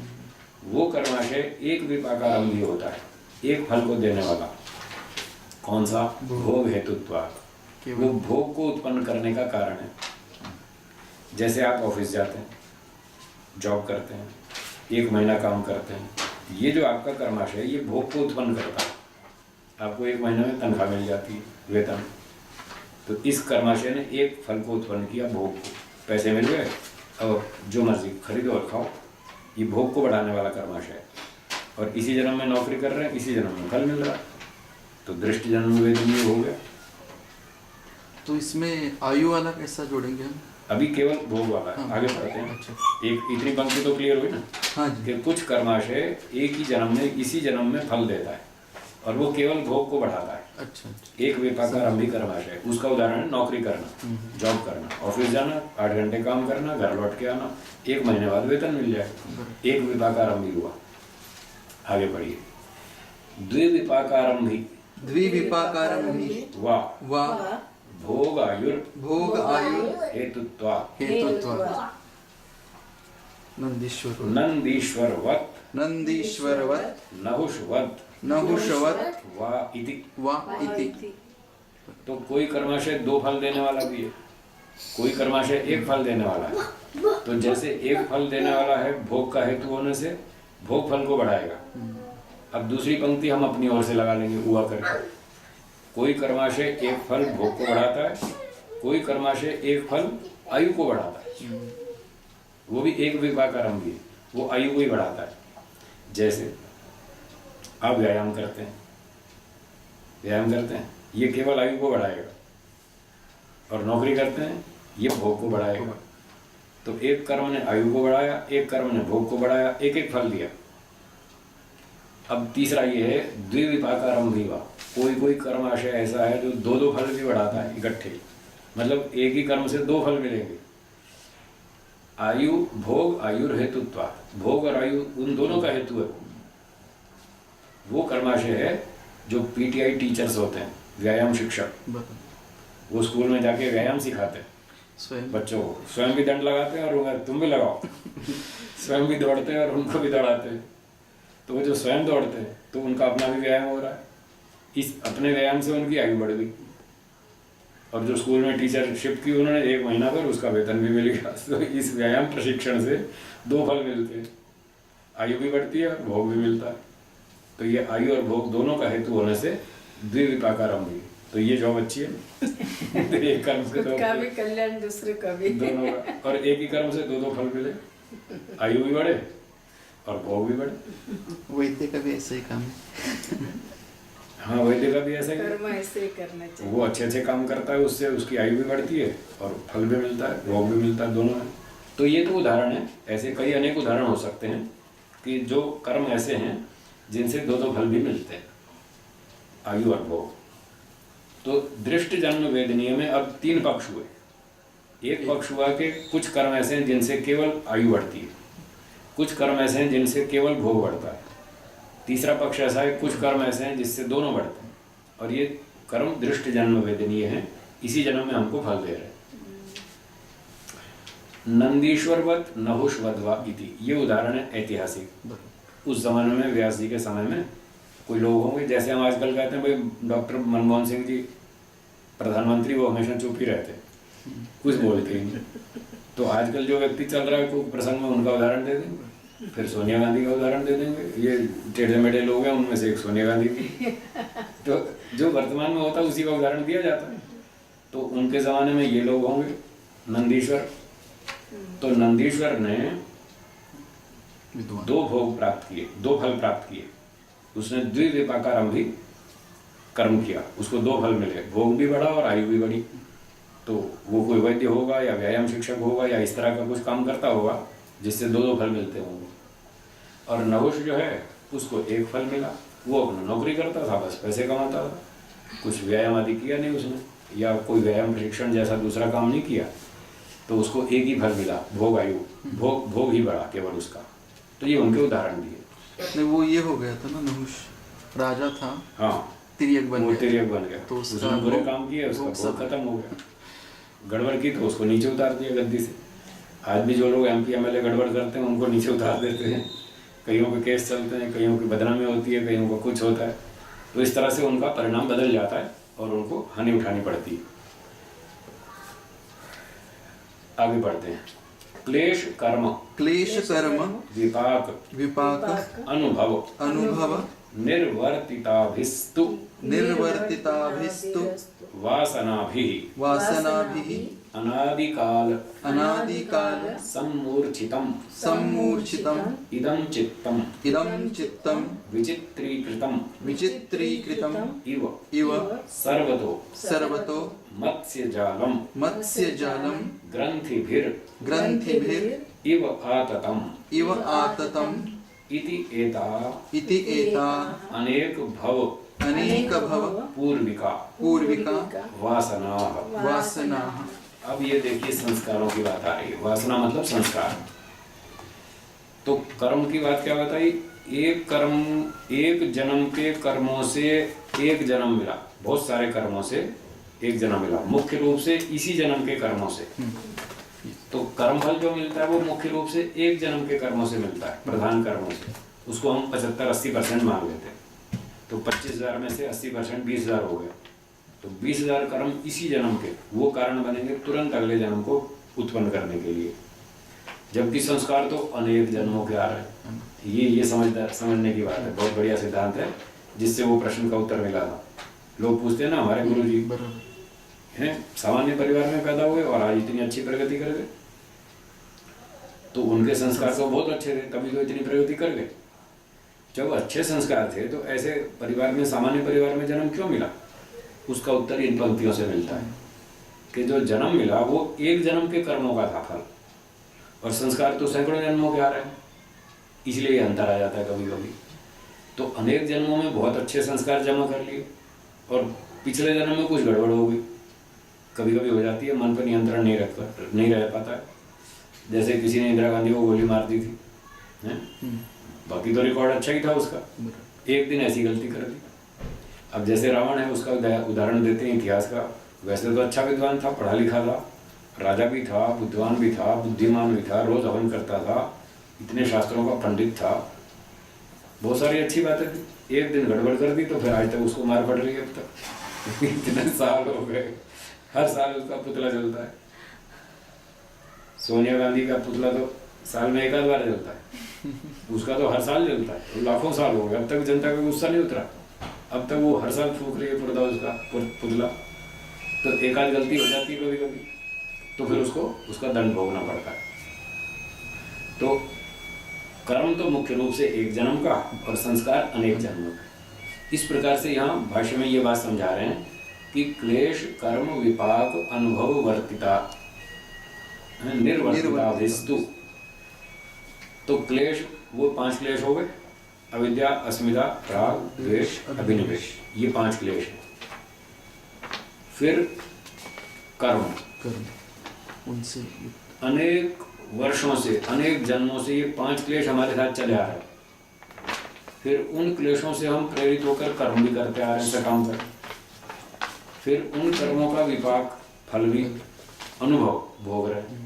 वो कर्माशय एक विपाकारंभी होता है, एक फल को देने वाला। कौन सा? भोग हेतुत्वात्, वो भोग को उत्पन्न करने का कारण है। जैसे आप ऑफिस जाते हैं, जॉब करते हैं, 1 महीना काम करते हैं, ये जो आपका कर्माशय है ये भोग को उत्पन्न करता है। आपको 1 महीने में तनख्वाह मिल जाती है, वेतन। तो इस कर्माशय ने एक फल को उत्पन्न किया, भोग को। पैसे मिल गए, और जो मर्जी खरीदो और खाओ, ये भोग को बढ़ाने वाला कर्माशय है। और इसी जन्म में नौकरी कर रहे हैं, इसी जन्म में फल मिल रहा है, तो दृष्टि जन्म वेदनीय हो गया। तो इसमें आयु वाला कैसा जोड़ेंगे हम? अभी केवल भोग वाला है, आगे बढ़ते हैं। अच्छा। एक इतनी पंक्ति तो क्लियर हुई ना, हाँ जी। कि कुछ कर्माशय एक ही जन्म में इसी जन्म में फल देता है, और वो केवल भोग को बढ़ाता है। अच्छा। एक विपाकारंभी कर्माशय, उसका उदाहरण है नौकरी करना, जॉब करना, ऑफिस जाना, 8 घंटे काम करना, घर लौट के आना, 1 महीने बाद वेतन मिल जाए, एक विपाकारंभी हुआ। आगे पढ़िए। द्विविपाकारंभी, द्विविपाकारंभी वा भोग आयुर, भोग आयु हेतुत्वात्, हेतुत्वात्। नंदीश्वर, नंदीश्वरवत्, नंदीश्वरवत्, नहुषवत्, नहुषवत् वा इति। वा इति। तो कोई कर्माशय 2 फल देने वाला भी है, कोई कर्माशय 1 फल देने वाला है। तो जैसे 1 फल देने वाला है भोग का हेतु होने से, भोग फल को बढ़ाएगा। अब दूसरी पंक्ति हम अपनी ओर से लगा लेंगे, हुआ करके। कोई कर्माशय 1 फल भोग को बढ़ाता है, कोई कर्माशय 1 फल आयु को बढ़ाता है, वो भी एक विपाकारंभी है, वो आयु को ही बढ़ाता है। जैसे आप व्यायाम करते हैं, ये केवल आयु को बढ़ाएगा, और नौकरी करते हैं ये भोग को बढ़ाएगा। तो एक कर्म ने आयु को बढ़ाया, एक कर्म ने भोग को बढ़ाया, एक फल दिया। अब तीसरा ये है द्विविपाकारंभी वा, कोई कर्माशय ऐसा है जो 2 फल भी बढ़ाता है इकट्ठे, मतलब एक ही कर्म से 2 फल मिलेंगे। आयु भोग आयुर हेतुत्वात्, भोग और आयु उन दोनों का हेतु है। वो कर्माशय है जो पीटीआई टीचर्स होते हैं, व्यायाम शिक्षक, बराबर। वो स्कूल में जाके व्यायाम सिखाते हैं स्वयं बच्चों को, स्वयं भी दंड लगाते हैं और तुम भी लगाओ स्वयं भी दौड़ते हैं और उनको भी दौड़ाते हैं। तो वो जो स्वयं दौड़ते हैं तो उनका अपना भी व्यायाम हो रहा है, इस अपने व्यायाम से उनकी आयु बढ़ गई। और जो स्कूल में टीचरशिप की उन्होंने 1 महीना पर उसका वेतन भी मिल गया। तो इस व्यायाम प्रशिक्षण से 2 फल मिलते हैं, आयु भी बढ़ती है और भोग भी मिलता है। तो ये आयु और भोग दोनों का हेतु होने से द्विविपाकारंभी, तो ये जॉब अच्छी है। तो एक कर्म से खुद का भी कल्याण, दूसरे का भी दोनों का, और एक ही कर्म से 2 फल मिले, आयु भी बढ़े और भोग भी बढ़े। वैद्य का भी ऐसा ही काम है। हाँ, वैद्य का भी ऐसा ही है। कर्म ऐसे ही करना चाहिए। वो अच्छे काम करता है, उससे उसकी आयु भी बढ़ती है और फल भी मिलता है, भोग भी मिलता है, दोनों है। तो ये तो उदाहरण है, ऐसे कई अनेक उदाहरण हो सकते हैं कि जो कर्म ऐसे हैं जिनसे 2 फल भी मिलते हैं, आयु और भोग। तो दृष्ट जन्म वेदनीय में अब 3 पक्ष हुए। एक पक्ष हुआ कि कुछ कर्म ऐसे हैं जिनसे केवल आयु बढ़ती है, कुछ कर्म ऐसे हैं जिनसे केवल भोग बढ़ता है। तीसरा पक्ष ऐसा है, कुछ कर्म ऐसे हैं जिससे दोनों बढ़ते हैं, और ये कर्म दृष्ट जन्म वेदनीय है, इसी जन्म में हमको फल दे रहे हैं। नंदीश्वरवत नहुषवद्वा इति, ये उदाहरण है ऐतिहासिक। उस जमाने में व्यास जी के समय में कोई लोग होंगे, जैसे हम आजकल कहते हैं भाई डॉक्टर मनमोहन सिंह जी प्रधानमंत्री, वो हमेशा चुप ही रहते, कुछ बोलते ही नहीं। तो आजकल जो व्यक्ति चल रहा है कोई प्रसंग में, उनका उदाहरण दे देंगे, फिर सोनिया गांधी का उदाहरण दे देंगे। ये टेढ़े मेढ़े लोग हैं, उनमें से एक सोनिया गांधी थी। तो जो वर्तमान में होता है उसी का उदाहरण दिया जाता है। तो उनके ज़माने में ये लोग होंगे नंदीश्वर। तो नंदीश्वर ने 2 भोग प्राप्त किए, 2 फल प्राप्त किए। उसने द्विविपाकारंभी कर्म किया, उसको 2 फल मिले, भोग भी बढ़ा और आयु भी बढ़ी। तो वो कोई वैद्य होगा या व्यायाम शिक्षक होगा या इस तरह का कुछ काम करता होगा जिससे 2 फल मिलते होंगे। और नहुष जो है उसको 1 फल मिला, वो अपना नौकरी करता था, बस पैसे कमाता था, कुछ व्यायाम आदि किया नहीं उसने, या कोई व्यायाम प्रशिक्षण जैसा दूसरा काम नहीं किया, तो उसको 1 ही फल मिला, भोग आयु, भोग ही बढ़ा केवल उसका। तो ये उनके उदाहरण दिए। नहीं, वो ये हो गया था ना, नहुष राजा था, हाँ, तिर्यक बन वो गया, तिर्यक बन गया, तो उसने बुरे काम किए, उसका भोग खत्म हो गया। गड़बड़ की तो उसको नीचे उतार दिया गद्दी से। आज भी जो लोग MP MLA गड़बड़ करते हैं उनको नीचे उतार देते हैं, कईयों के केस चलते हैं, कईयों की बदनामी होती है, कईयों को कुछ होता है। तो इस तरह से उनका परिणाम बदल जाता है और उनको हानि उठानी पड़ती है। आगे बढ़ते हैं। क्लेश कर्म विपाक अनुभव निर्वर्तिताभिस्तु वासनाभिः अनादिकाल सम्मूर्छितम् इदं चित्तम् विचित्रीकृतम् इव सर्वतो मत्स्यजालं ग्रंथिभिर इव आततम् इति एता अनेक भव पूर्विका वासना। अब ये देखिए संस्कारों की बात आ रही है। वासना मतलब संस्कार। तो कर्म की बात क्या बताई? एक कर्म, एक जन्म के कर्मों से एक जन्म मिला, बहुत सारे कर्मों से एक जन्म मिला, मुख्य रूप से इसी जन्म के कर्मों से। तो कर्मफल जो मिलता है वो मुख्य रूप से एक जन्म के कर्मों से मिलता है, प्रधान कर्मों से। उसको हम 75-80% मान लेते हैं। तो 25,000 में से 80% 20,000 हो गया। तो 20,000 कर्म इसी जन्म के वो कारण बनेंगे तुरंत अगले जन्म को उत्पन्न करने के लिए, जबकि संस्कार तो अनेक जन्मों के आ रहे हैं। ये समझने की बात है। बहुत बढ़िया सिद्धांत है, जिससे वो प्रश्न का उत्तर मिला था। लोग पूछते हैं ना, हमारे गुरु जी हैं सामान्य परिवार में पैदा हुए और आज इतनी अच्छी प्रगति कर गए, तो उनके संस्कार तो बहुत अच्छे थे, तभी तो इतनी प्रगति कर गए। जब अच्छे संस्कार थे तो ऐसे परिवार में, सामान्य परिवार में जन्म क्यों मिला? उसका उत्तर इन पंक्तियों से मिलता है कि जो जन्म मिला वो एक जन्म के कर्मों का था फल, और संस्कार तो सैकड़ों जन्मों के आ रहे हैं, इसलिए अंतर आ जाता है कभी कभी। तो अनेक जन्मों में बहुत अच्छे संस्कार जमा कर लिए और पिछले जन्म में कुछ गड़बड़ हो गई, कभी कभी हो जाती है, मन पर नियंत्रण नहीं रह पाता है। जैसे किसी ने इंदिरा गांधी को गोली मार दी थी, बाकी तो रिकॉर्ड अच्छा ही था उसका, एक दिन ऐसी गलती कर दी। अब जैसे रावण है, उसका उदाहरण देते हैं इतिहास का। वैसे तो अच्छा विद्वान था, पढ़ा लिखा था, राजा भी था, विद्वान भी था, बुद्धिमान भी था, रोज हवन करता था, इतने शास्त्रों का पंडित था, बहुत सारी अच्छी बातें थी। एक दिन गड़बड़ कर दी तो फिर आज तक उसको मार पड़ रही है। अब तक इतने साल हो गए, हर साल उसका पुतला जलता है। सोनिया गांधी का पुतला तो साल में एक आध बार जलता है, उसका तो हर साल जलता है। लाखों साल हो गए, अब तक जनता का गुस्सा नहीं उतरा। अब तक वो हर साल फूक रही है पुतला, उसका पुतला। तो एक आध गलती हो जाती है कभी कभी, तो फिर उसको उसका दंड भोगना पड़ता है। तो कर्म तो मुख्य रूप से एक जन्म का और संस्कार अनेक जन्मों का। इस प्रकार से यहाँ भाष्य में ये बात समझा रहे हैं कि क्लेश कर्म विपाक अनुभव वर्तिता निर्वर्तिता विस्तु। तो क्लेश, वो 5 क्लेश हो गए, अविद्या, अस्मिता, राग, द्वेष, अभिनिवेश, ये 5 क्लेश हैं। फिर कर्म, उनसे अनेक वर्षों से, अनेक जन्मों से ये 5 क्लेश हमारे साथ चले आ रहे हैं। फिर उन क्लेशों से हम प्रेरित होकर कर्म भी करते आ रहे हैं, सकाम कर। फिर उन कर्मों का विपाक, फल भी, अनुभव भोग रहे हैं।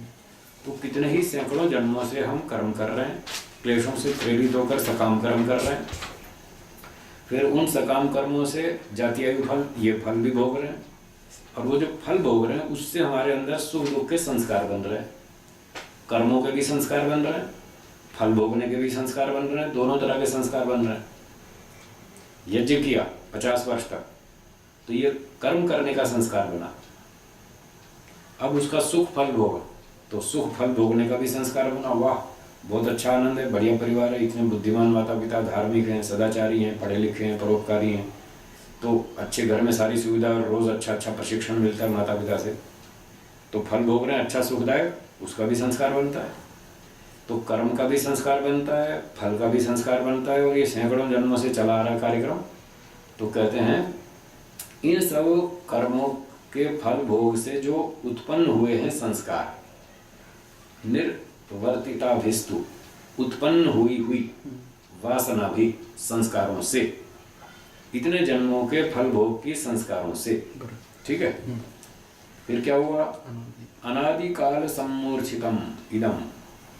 तो कितने ही सैकड़ों जन्मों से हम कर्म कर रहे हैं, क्लेशों से प्रेरित होकर सकाम कर्म कर रहे हैं। फिर उन सकाम कर्मों से जातीय फल, ये फल भी भोग रहे हैं। और वो जो फल भोग रहे हैं उससे हमारे अंदर सुख दुख के संस्कार बन रहे हैं। कर्मों के भी संस्कार बन रहे हैं, फल भोगने के भी संस्कार बन रहे हैं, दोनों तरह के संस्कार बन रहे हैं। यज्ञ किया 50 वर्ष तक, तो ये कर्म करने का संस्कार बना। अब उसका सुख फल भोग, तो सुख फल भोगने का भी संस्कार बना। वाह, बहुत अच्छा आनंद है, बढ़िया परिवार है, इतने बुद्धिमान माता पिता, धार्मिक हैं, सदाचारी हैं, पढ़े लिखे हैं, परोपकारी हैं, तो अच्छे घर में सारी सुविधा और रोज अच्छा अच्छा प्रशिक्षण मिलता है माता पिता से, तो फल भोग रहे हैं, अच्छा सुखदायक, उसका भी संस्कार बनता है। तो कर्म का भी संस्कार बनता है, फल का भी संस्कार बनता है, और ये सैकड़ों जन्मों से चला आ रहा है कार्यक्रम। तो कहते हैं इन सब कर्मों के फल भोग से जो उत्पन्न हुए हैं संस्कार, निर्वर्तिताभिस्तु, उत्पन्न हुई वासना भी संस्कारों से, इतने जन्मों के फल भोग की संस्कारों से। ठीक है। फिर क्या हुआ? अनादिकाल सम्मूर्छितम इदम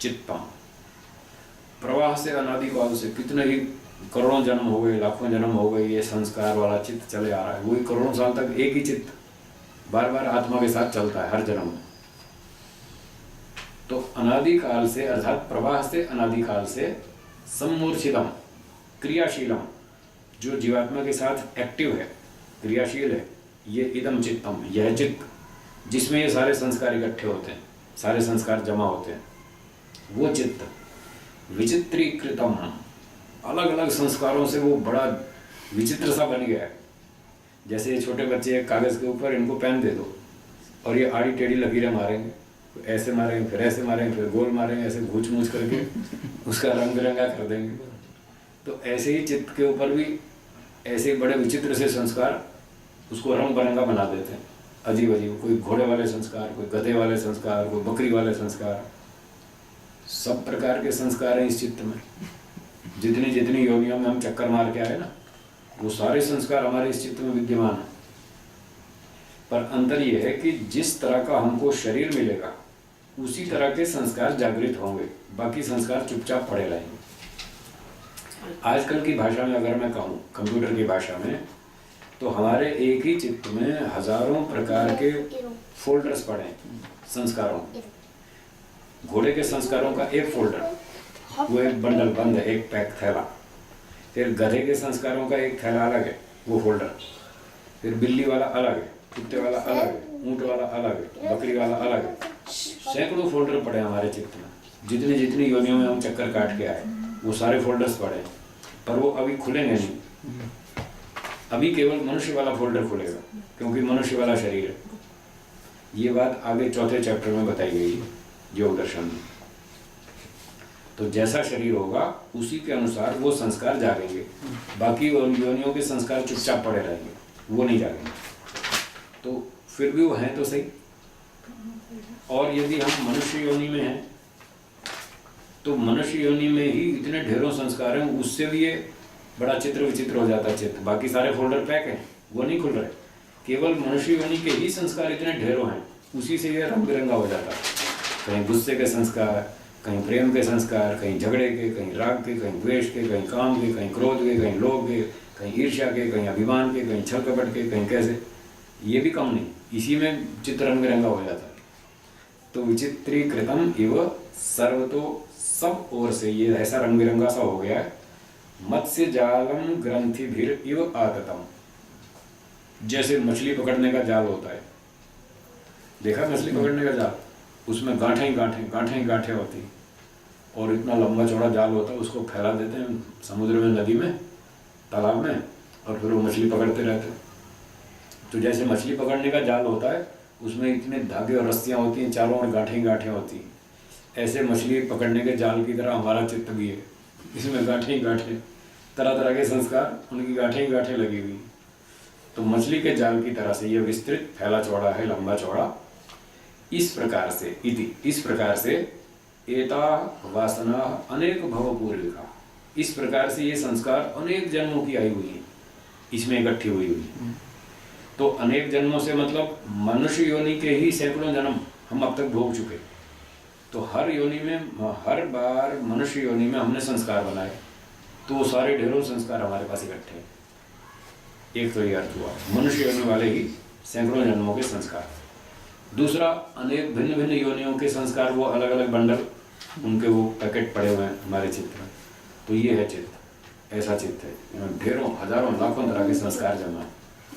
चित्तम। प्रवाह से, अनादिकाल से, कितने ही करोड़ों जन्म हो गए, लाखों जन्म हो गए, ये संस्कार वाला चित्त चले आ रहा है। वही करोड़ों साल तक एक ही चित्त बार बार आत्मा के साथ चलता है हर जन्म में। तो अनादिकाल से, अर्थात प्रवाह से, अनादिकाल से, सम्मूर्छितम, क्रियाशीलम, जो जीवात्मा के साथ एक्टिव है, क्रियाशील है, ये इदम चित्तम, यह चित्त जिसमें ये सारे संस्कार इकट्ठे होते हैं, सारे संस्कार जमा होते हैं, वो चित्त विचित्रीकृतम, अलग अलग संस्कारों से वो बड़ा विचित्र सा बन गया है। जैसे ये छोटे बच्चे कागज के ऊपर इनको पेन दे दो और ये आड़ी टेढ़ी लकीरें मारेंगे, ऐसे मारेंगे, फिर ऐसे मारेंगे, फिर गोल मारेंगे, ऐसे घूच मूछ करके उसका रंग बिरंगा कर देंगे। तो ऐसे ही चित्त के ऊपर भी ऐसे बड़े विचित्र से संस्कार उसको रंग बिरंगा बना देते हैं, अजीब अजीब, कोई घोड़े वाले संस्कार, कोई गधे वाले संस्कार, कोई बकरी वाले संस्कार, सब प्रकार के संस्कार हैं इस चित्त में। जितनी जितनी योनियों में हम चक्कर मार के आए ना, वो सारे संस्कार हमारे इस चित्त में विद्यमान है। पर अंतर ये है कि जिस तरह का हमको शरीर मिलेगा उसी तरह के संस्कार जागृत होंगे, बाकी संस्कार चुपचाप पड़े रहेंगे। आजकल की भाषा में अगर मैं कहूँ, कंप्यूटर की भाषा में, तो हमारे एक ही चित्त में हजारों प्रकार के फोल्डर्स पड़े हैं संस्कारों। घोड़े के संस्कारों का एक फोल्डर, वो एक बंडल बंद है, एक पैक थैला। फिर गधे के संस्कारों का एक थैला अलग है, वो फोल्डर। फिर बिल्ली वाला अलग है, कुत्ते वाला अलग है, ऊंट वाला अलग है, बकरी वाला अलग है। सैकड़ों फोल्डर पड़े हमारे चित्त में। जितनी जितनी योनियों में हम चक्कर काट के आए वो सारे फोल्डर्स पड़े, पर वो अभी खुलेंगे नहीं। अभी केवल मनुष्य वाला फोल्डर खुलेगा, क्योंकि मनुष्य वाला शरीर है। ये बात आगे चौथे चैप्टर में बताई गई है योग दर्शन में। तो जैसा शरीर होगा उसी के अनुसार वो संस्कार जागेंगे, बाकी योनियों के संस्कार चुपचाप पड़े रहेंगे, वो नहीं जागेंगे। तो फिर भी वो हैं तो सही। और यदि हम मनुष्य योनि में हैं तो मनुष्य योनि में ही इतने ढेरों संस्कार हैं, उससे भी ये बड़ा चित्र विचित्र हो जाता है चित्त, बाकी सारे फोल्डर पैक हैं, वो नहीं खुल रहे। केवल मनुष्य योनि के ही संस्कार इतने ढेरों हैं, उसी से ये रंग बिरंगा हो जाता है। कहीं गुस्से के संस्कार, कहीं प्रेम के संस्कार, कहीं झगड़े के, कहीं राग के, कहीं द्वेष के, कहीं काम के, कहीं क्रोध के, कहीं लोभ के, कहीं ईर्ष्या के, कहीं अभिमान के, कहीं छल कपट के, कहीं कैसे। ये भी कम नहीं, इसी में चित्र रंग बिरंगा हो जाता है। तो विचित्रीकृतम इव सर्वतो, सब ओर से ये ऐसा रंग बिरंगा सा हो गया है। मत्स्य जालम ग्रंथिभिर इव आततम, जैसे मछली पकड़ने का जाल होता है, देखा मछली पकड़ने का जाल, उसमें गांठें ही गांठें होती, और इतना लंबा चौड़ा जाल होता है, उसको फैला देते हैं समुद्र में, नदी में, तालाब में, और फिर वो मछली पकड़ते रहते हैं। तो जैसे मछली पकड़ने का जाल होता है, उसमें इतने धागे और रस्सियाँ होती हैं, चारों ओर गांठें होती हैं, ऐसे मछली पकड़ने के जाल की तरह हमारा चित्त भी है, इसमें गांठें, तरह तरह के संस्कार, उनकी गांठें लगी हुई। तो मछली के जाल की तरह से ये विस्तृत, फैला चौड़ा है, लंबा चौड़ा। इस प्रकार से इति, इस प्रकार से एता वासना अनेक भवपूर्विका, इस प्रकार से ये संस्कार अनेक जन्मों की आई हुई है, इसमें इकट्ठी हुई है। तो अनेक जन्मों से मतलब मनुष्य योनि के ही सैकड़ों जन्म हम अब तक भोग चुके। तो हर योनि में, हर बार मनुष्य योनि में हमने संस्कार बनाए, तो वो सारे ढेरों संस्कार हमारे पास इकट्ठे। एक तो ये अर्थ हुआ, मनुष्य योनि वाले ही सैकड़ों जन्मों के संस्कार। दूसरा, अनेक भिन्न भिन्न योनियों के संस्कार, वो अलग अलग बंडल, उनके वो पैकेट पड़े हुए हैं हमारे चित्त में। तो ये है चित्त, ऐसा चित्त है, ढेरों हजारों लाखों तरह के संस्कार जमा है,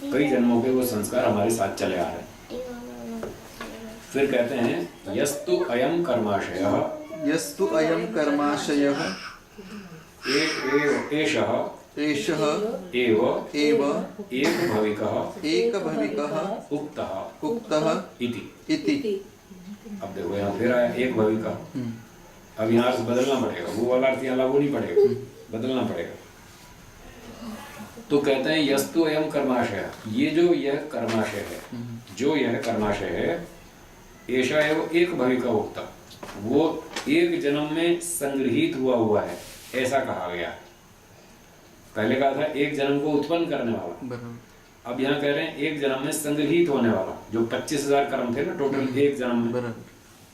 कई जन्मों के वो संस्कार हमारे साथ चले आ रहे हैं। फिर कहते हैं यस्तु अयम कर्माशयः, यस्तु अयम कर्माशयः, एषः एषः एव एकभविकः उक्तः इति। अब देखो यहाँ फिर आया एक भविका, अब यहाँ से बदलना पड़ेगा, वो वाला अर्थ यहाँ लागू नहीं पड़ेगा, बदलना पड़ेगा। तो कहते हैं यस्तु अयम कर्माशय, ये जो यह कर्माशय है, जो यह कर्माशय है, ऐसा एव एक भविका उक्ता, वो एक जन्म में संग्रहित हुआ है, ऐसा कहा गया। पहले कहा था एक जन्म को उत्पन्न करने वाला, अब यहाँ कह रहे हैं एक जन्म में संग्रहित होने वाला। जो 25,000 कर्म थे ना टोटल एक जन्म में,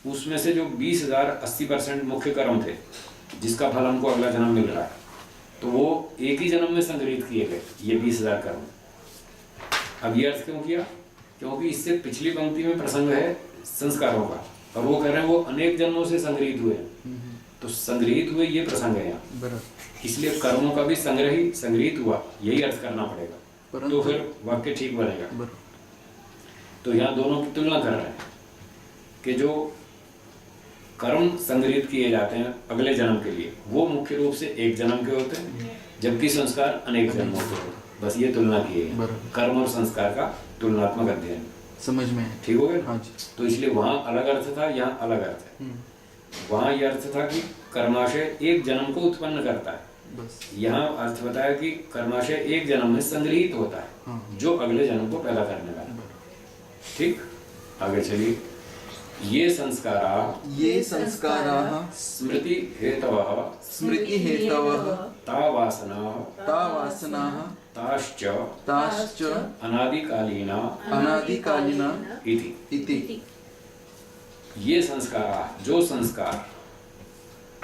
उसमें से जो 20,000 80% मुख्य कर्म थे, जिसका फल हमको अगला जन्म मिल रहा है, तो वो एक ही जन्म में संग्रहित किए गए, ये 20,000 कर्म। अब ये अर्थ क्यों किया? क्योंकि इससे पिछली पंक्ति में प्रसंग है संस्कारों का, और वो कह रहे हैं वो अनेक जन्मों से संग्रहित हुए, तो संग्रहित हुए ये प्रसंग है यहाँ, इसलिए कर्मों का भी संग्रहित हुआ, यही अर्थ करना पड़ेगा, तो फिर वाक्य ठीक बनेगा। तो यहाँ दोनों की तुलना कर रहे हैं कि जो कर्म संग्रहित किए जाते हैं अगले जन्म के लिए, वो मुख्य रूप से एक जन्म के होते हैं, जबकि संस्कार अनेक जन्मों के होते हैं। बस ये तुलना की है, कर्म और संस्कार का तुलनात्मक अध्ययन, समझ में है? ठीक हो गया? हाँ जी। तो इसलिए वहाँ अलग अर्थ था, यहाँ अलग अर्थ है। वहाँ यह अर्थ था कि कर्माशय एक जन्म को उत्पन्न करता है, यहाँ अर्थ बताया कि कर्माशय एक जन्म में संग्रहित होता है, जो अगले जन्म को पैदा करने वाला। ठीक, आगे चलिए। ये संस्कारा स्मृति हेतवः ता वासनाः ताश्च अनादिकालीना इति। ये संस्कार, जो संस्कार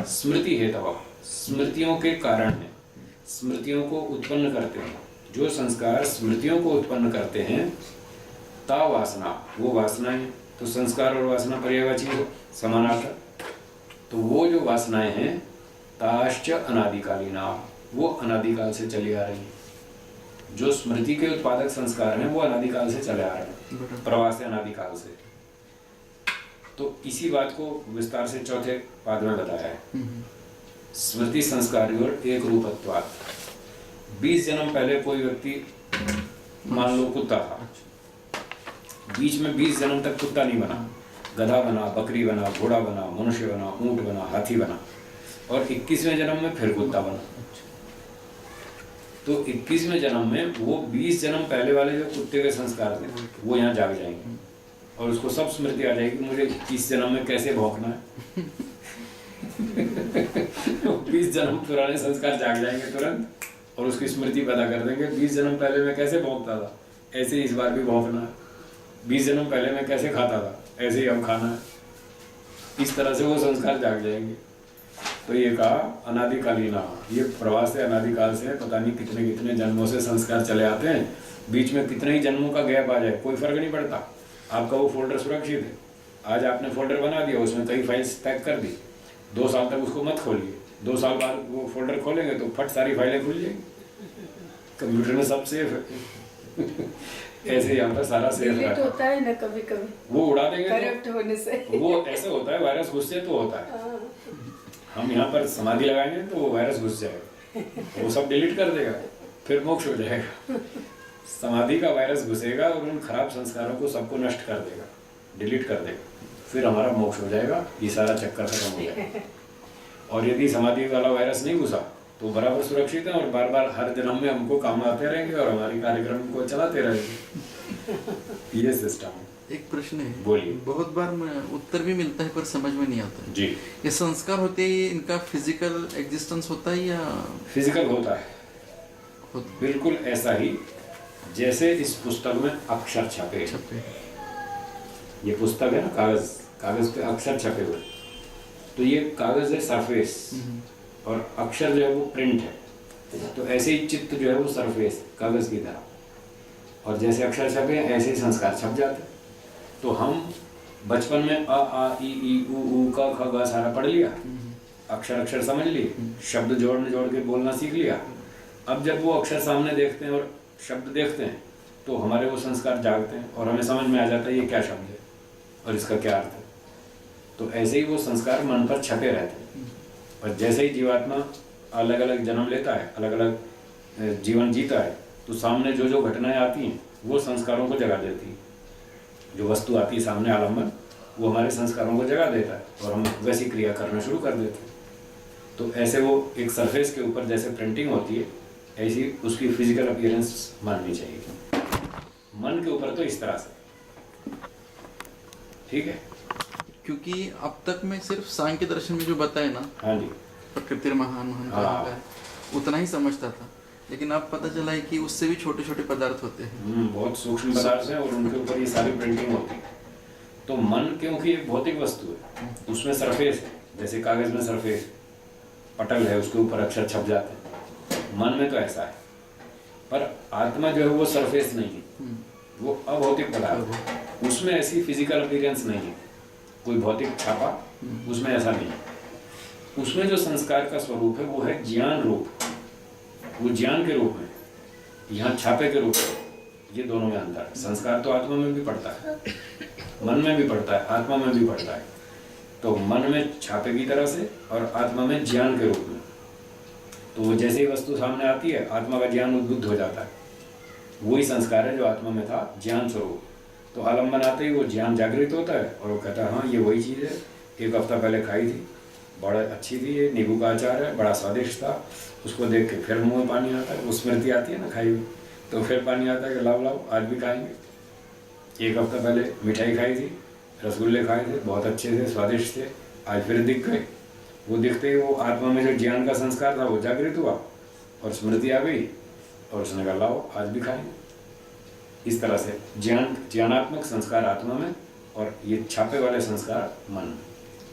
स्मृति हेतवः, स्मृतियों के कारण है, स्मृतियों को उत्पन्न करते हैं, जो संस्कार स्मृतियों को उत्पन्न करते हैं, ता वासना, वो वासनाएं, तो संस्कार और वासना पर्यायवाची हो, समानार्थक। तो वो जो वासनाएं हैं, ताश्च अनादिकालीना, वो अनादिकाल से चली आ रही हैं। जो स्मृति के उत्पादक संस्कार हैं वो अनादिकाल से चले आ रहे हैं, प्रवास से, अनादिकाल से। तो इसी बात को विस्तार से चौथे पाद में बताया है। स्मृति संस्कारियों एक रूपत्वात्, 20 जन्म पहले कोई व्यक्ति मान लो कुत्ता था, बीच में 20 जन्म तक कुत्ता नहीं बना, गधा बना, बकरी बना, घोड़ा बना, मनुष्य बना, ऊंट बना, हाथी बना, और 21वें जन्म में फिर कुत्ता बना। तो 21वें जन्म में वो 20 जन्म पहले वाले जो कुत्ते के संस्कार थे वो यहाँ जाग जाएंगे, और उसको सब स्मृति आ जाएगी मुझे 21 जन्म में कैसे भौंकना है। 20 जन्म पुराने संस्कार जाग जाएंगे तुरंत, और उसकी स्मृति पैदा कर देंगे। 20 जन्म पहले मैं कैसे भौंकता था, ऐसे ही इस बार भी भौंकना है। 20 जन्म पहले मैं कैसे खाता था, ऐसे ही अब खाना है। इस तरह से वो संस्कार जाग जाएंगे। तो ये कहा अनादिकालीन, ये प्रवास है अनादिकाल से, पता नहीं कितने कितने जन्मों से संस्कार चले आते हैं। बीच में कितने ही जन्मों का गैप आ जाए कोई फर्क नहीं पड़ता, आपका वो फोल्डर सुरक्षित है। आज आपने फोल्डर बना दिया, उसमें कई फाइल्स पैक कर दी, 2 साल तक उसको मत खोलिए। 2 साल बाद वो फोल्डर खोलेंगे तो फट सारी फाइलें खुल जाएंगी। कंप्यूटर में सब सेफ है। ऐसे यहाँ पर सारा सेफ डिलीट रहता होता है ना कभी कभी, वो उड़ा देंगे करप्ट होने से। तो वो ऐसे होता है, वायरस घुस से तो होता है। हम यहाँ पर समाधि लगाएंगे तो वो वायरस घुस जाएगा, वो सब डिलीट कर देगा, फिर मोक्ष हो जाएगा। समाधि का वायरस घुसेगा और उन खराब संस्कारों को सबको नष्ट कर देगा, डिलीट कर देगा, फिर हमारा मोक्ष हो जाएगा। ये सारा चक्कर खत्म हो जाएगा। और यदि समाधि वाला वायरस नहीं घुसा तो बराबर सुरक्षित है और बार बार हर जन्म में हमको काम आते रहेंगे और हमारी कार्यक्रम को चलाते रहेंगे। ये सिस्टम है। एक प्रश्न है, बोलिए। बहुत बार उत्तर भी मिलता है पर समझ में नहीं आता है। जी, ये संस्कार होते हैं, इनका फिजिकल एग्जिस्टेंस होता है या फिजिकल होता है? बिल्कुल ऐसा ही जैसे इस पुस्तक में अक्षर छपे। ये पुस्तक है ना, कागज पे अक्षर छपे हुए, तो ये कागज है सरफेस और अक्षर जो है वो प्रिंट है। तो ऐसे ही चित्त जो है वो सरफेस कागज की तरह, और जैसे अक्षर छपे ऐसे ही संस्कार छप जाते। तो हम बचपन में अ आ ई उ क ख ग सारा पढ़ लिया, अक्षर अक्षर समझ लिए, शब्द जोड़ के बोलना सीख लिया। अब जब वो अक्षर सामने देखते हैं और शब्द देखते हैं तो हमारे वो संस्कार जागते हैं और हमें समझ में आ जाता है ये क्या शब्द है और इसका क्या अर्थ है। तो ऐसे ही वो संस्कार मन पर छपे रहते हैं। और जैसे ही जीवात्मा अलग अलग जन्म लेता है, अलग अलग जीवन जीता है, तो सामने जो जो घटनाएं आती हैं वो संस्कारों को जगा देती है। जो वस्तु आती है सामने आलम्बन, वो हमारे संस्कारों को जगा देता है और हम वैसी क्रिया करना शुरू कर देते हैं। तो ऐसे वो एक सरफेस के ऊपर जैसे प्रिंटिंग होती है, ऐसी उसकी फिजिकल अपीयरेंस माननी चाहिए। मन के ऊपर तो इस तरह से, ठीक है। क्योंकि अब तक मैं सिर्फ सांख्य दर्शन में जो बताया ना, हाँ जी, प्रकृति महान महान हाँ। कहा है, उतना ही समझता था। लेकिन अब पता चला है कि उससे भी छोटे छोटे पदार्थ होते हैं। बहुत सूक्ष्म पदार्थ है और उनके ऊपर ये सारी प्रिंटिंग होती है। तो मन क्योंकि एक भौतिक वस्तु है, उसमें सरफेस है, जैसे कागज में सरफेस पटल है, उसके ऊपर अक्षर छप जाते हैं। मन में तो ऐसा है, पर आत्मा जो है वो सरफेस नहीं है, वो अभौतिक पदार्थ है। उसमें ऐसी फिजिकल अपीयरेंस नहीं है, कोई भौतिक छापा उसमें ऐसा नहीं है। उसमें जो संस्कार का स्वरूप है वो है ज्ञान रूप, वो ज्ञान के रूप में, यहाँ छापे के रूप में। ये दोनों में अंतर है। संस्कार तो आत्मा में भी पड़ता है, मन में भी पड़ता है, आत्मा में भी पड़ता है। तो मन में छापे की तरह से और आत्मा में ज्ञान के रूप में। तो वो जैसे ही वस्तु सामने आती है, आत्मा का ज्ञान उद्बुद्ध हो जाता है। वही संस्कार है जो आत्मा में था, ज्ञान स्वरूप। तो आलम्बन आते ही वो ज्ञान जागृत होता है और वो कहता है हाँ ये वही चीज़ है, 1 हफ्ता पहले खाई थी, बड़ा अच्छी थी, ये नींबू का अचार है, बड़ा स्वादिष्ट था। उसको देख के फिर मुँह में पानी आता है, वो स्मृति आती है ना खाई हुई, तो फिर पानी आता है कि लाओ लाओ आज भी खाएंगे। 1 हफ्ता पहले मिठाई खाई थी, रसगुल्ले खाए थे, बहुत अच्छे थे, स्वादिष्ट थे, आज फिर दिख गए। वो दिखते ही वो आत्मा में जो ज्ञान का संस्कार था वो जागृत हुआ और स्मृति आ गई और उसने कहा लाओ आज भी खाएंगे। इस तरह से ज्ञानात्मक संस्कार आत्मा में और ये छापे वाले संस्कार मन में।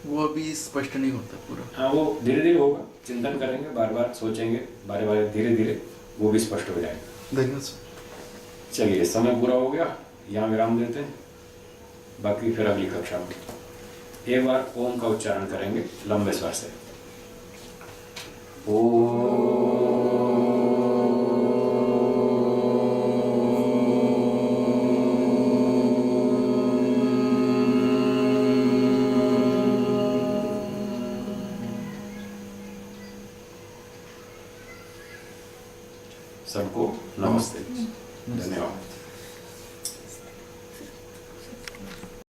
वो अभी स्पष्ट नहीं होता पूरा। हाँ, वो धीरे धीरे होगा, चिंतन करेंगे, बार बार सोचेंगे, बारे बारे धीरे धीरे वो भी स्पष्ट हो जाएगा। धन्यवाद सर। चलिए, समय पूरा हो गया, यहाँ विराम देते हैं, बाकी फिर अगली कक्षा में। एक बार ओम का उच्चारण करेंगे लंबे स्वर से। सबको नमस्ते, धन्यवाद।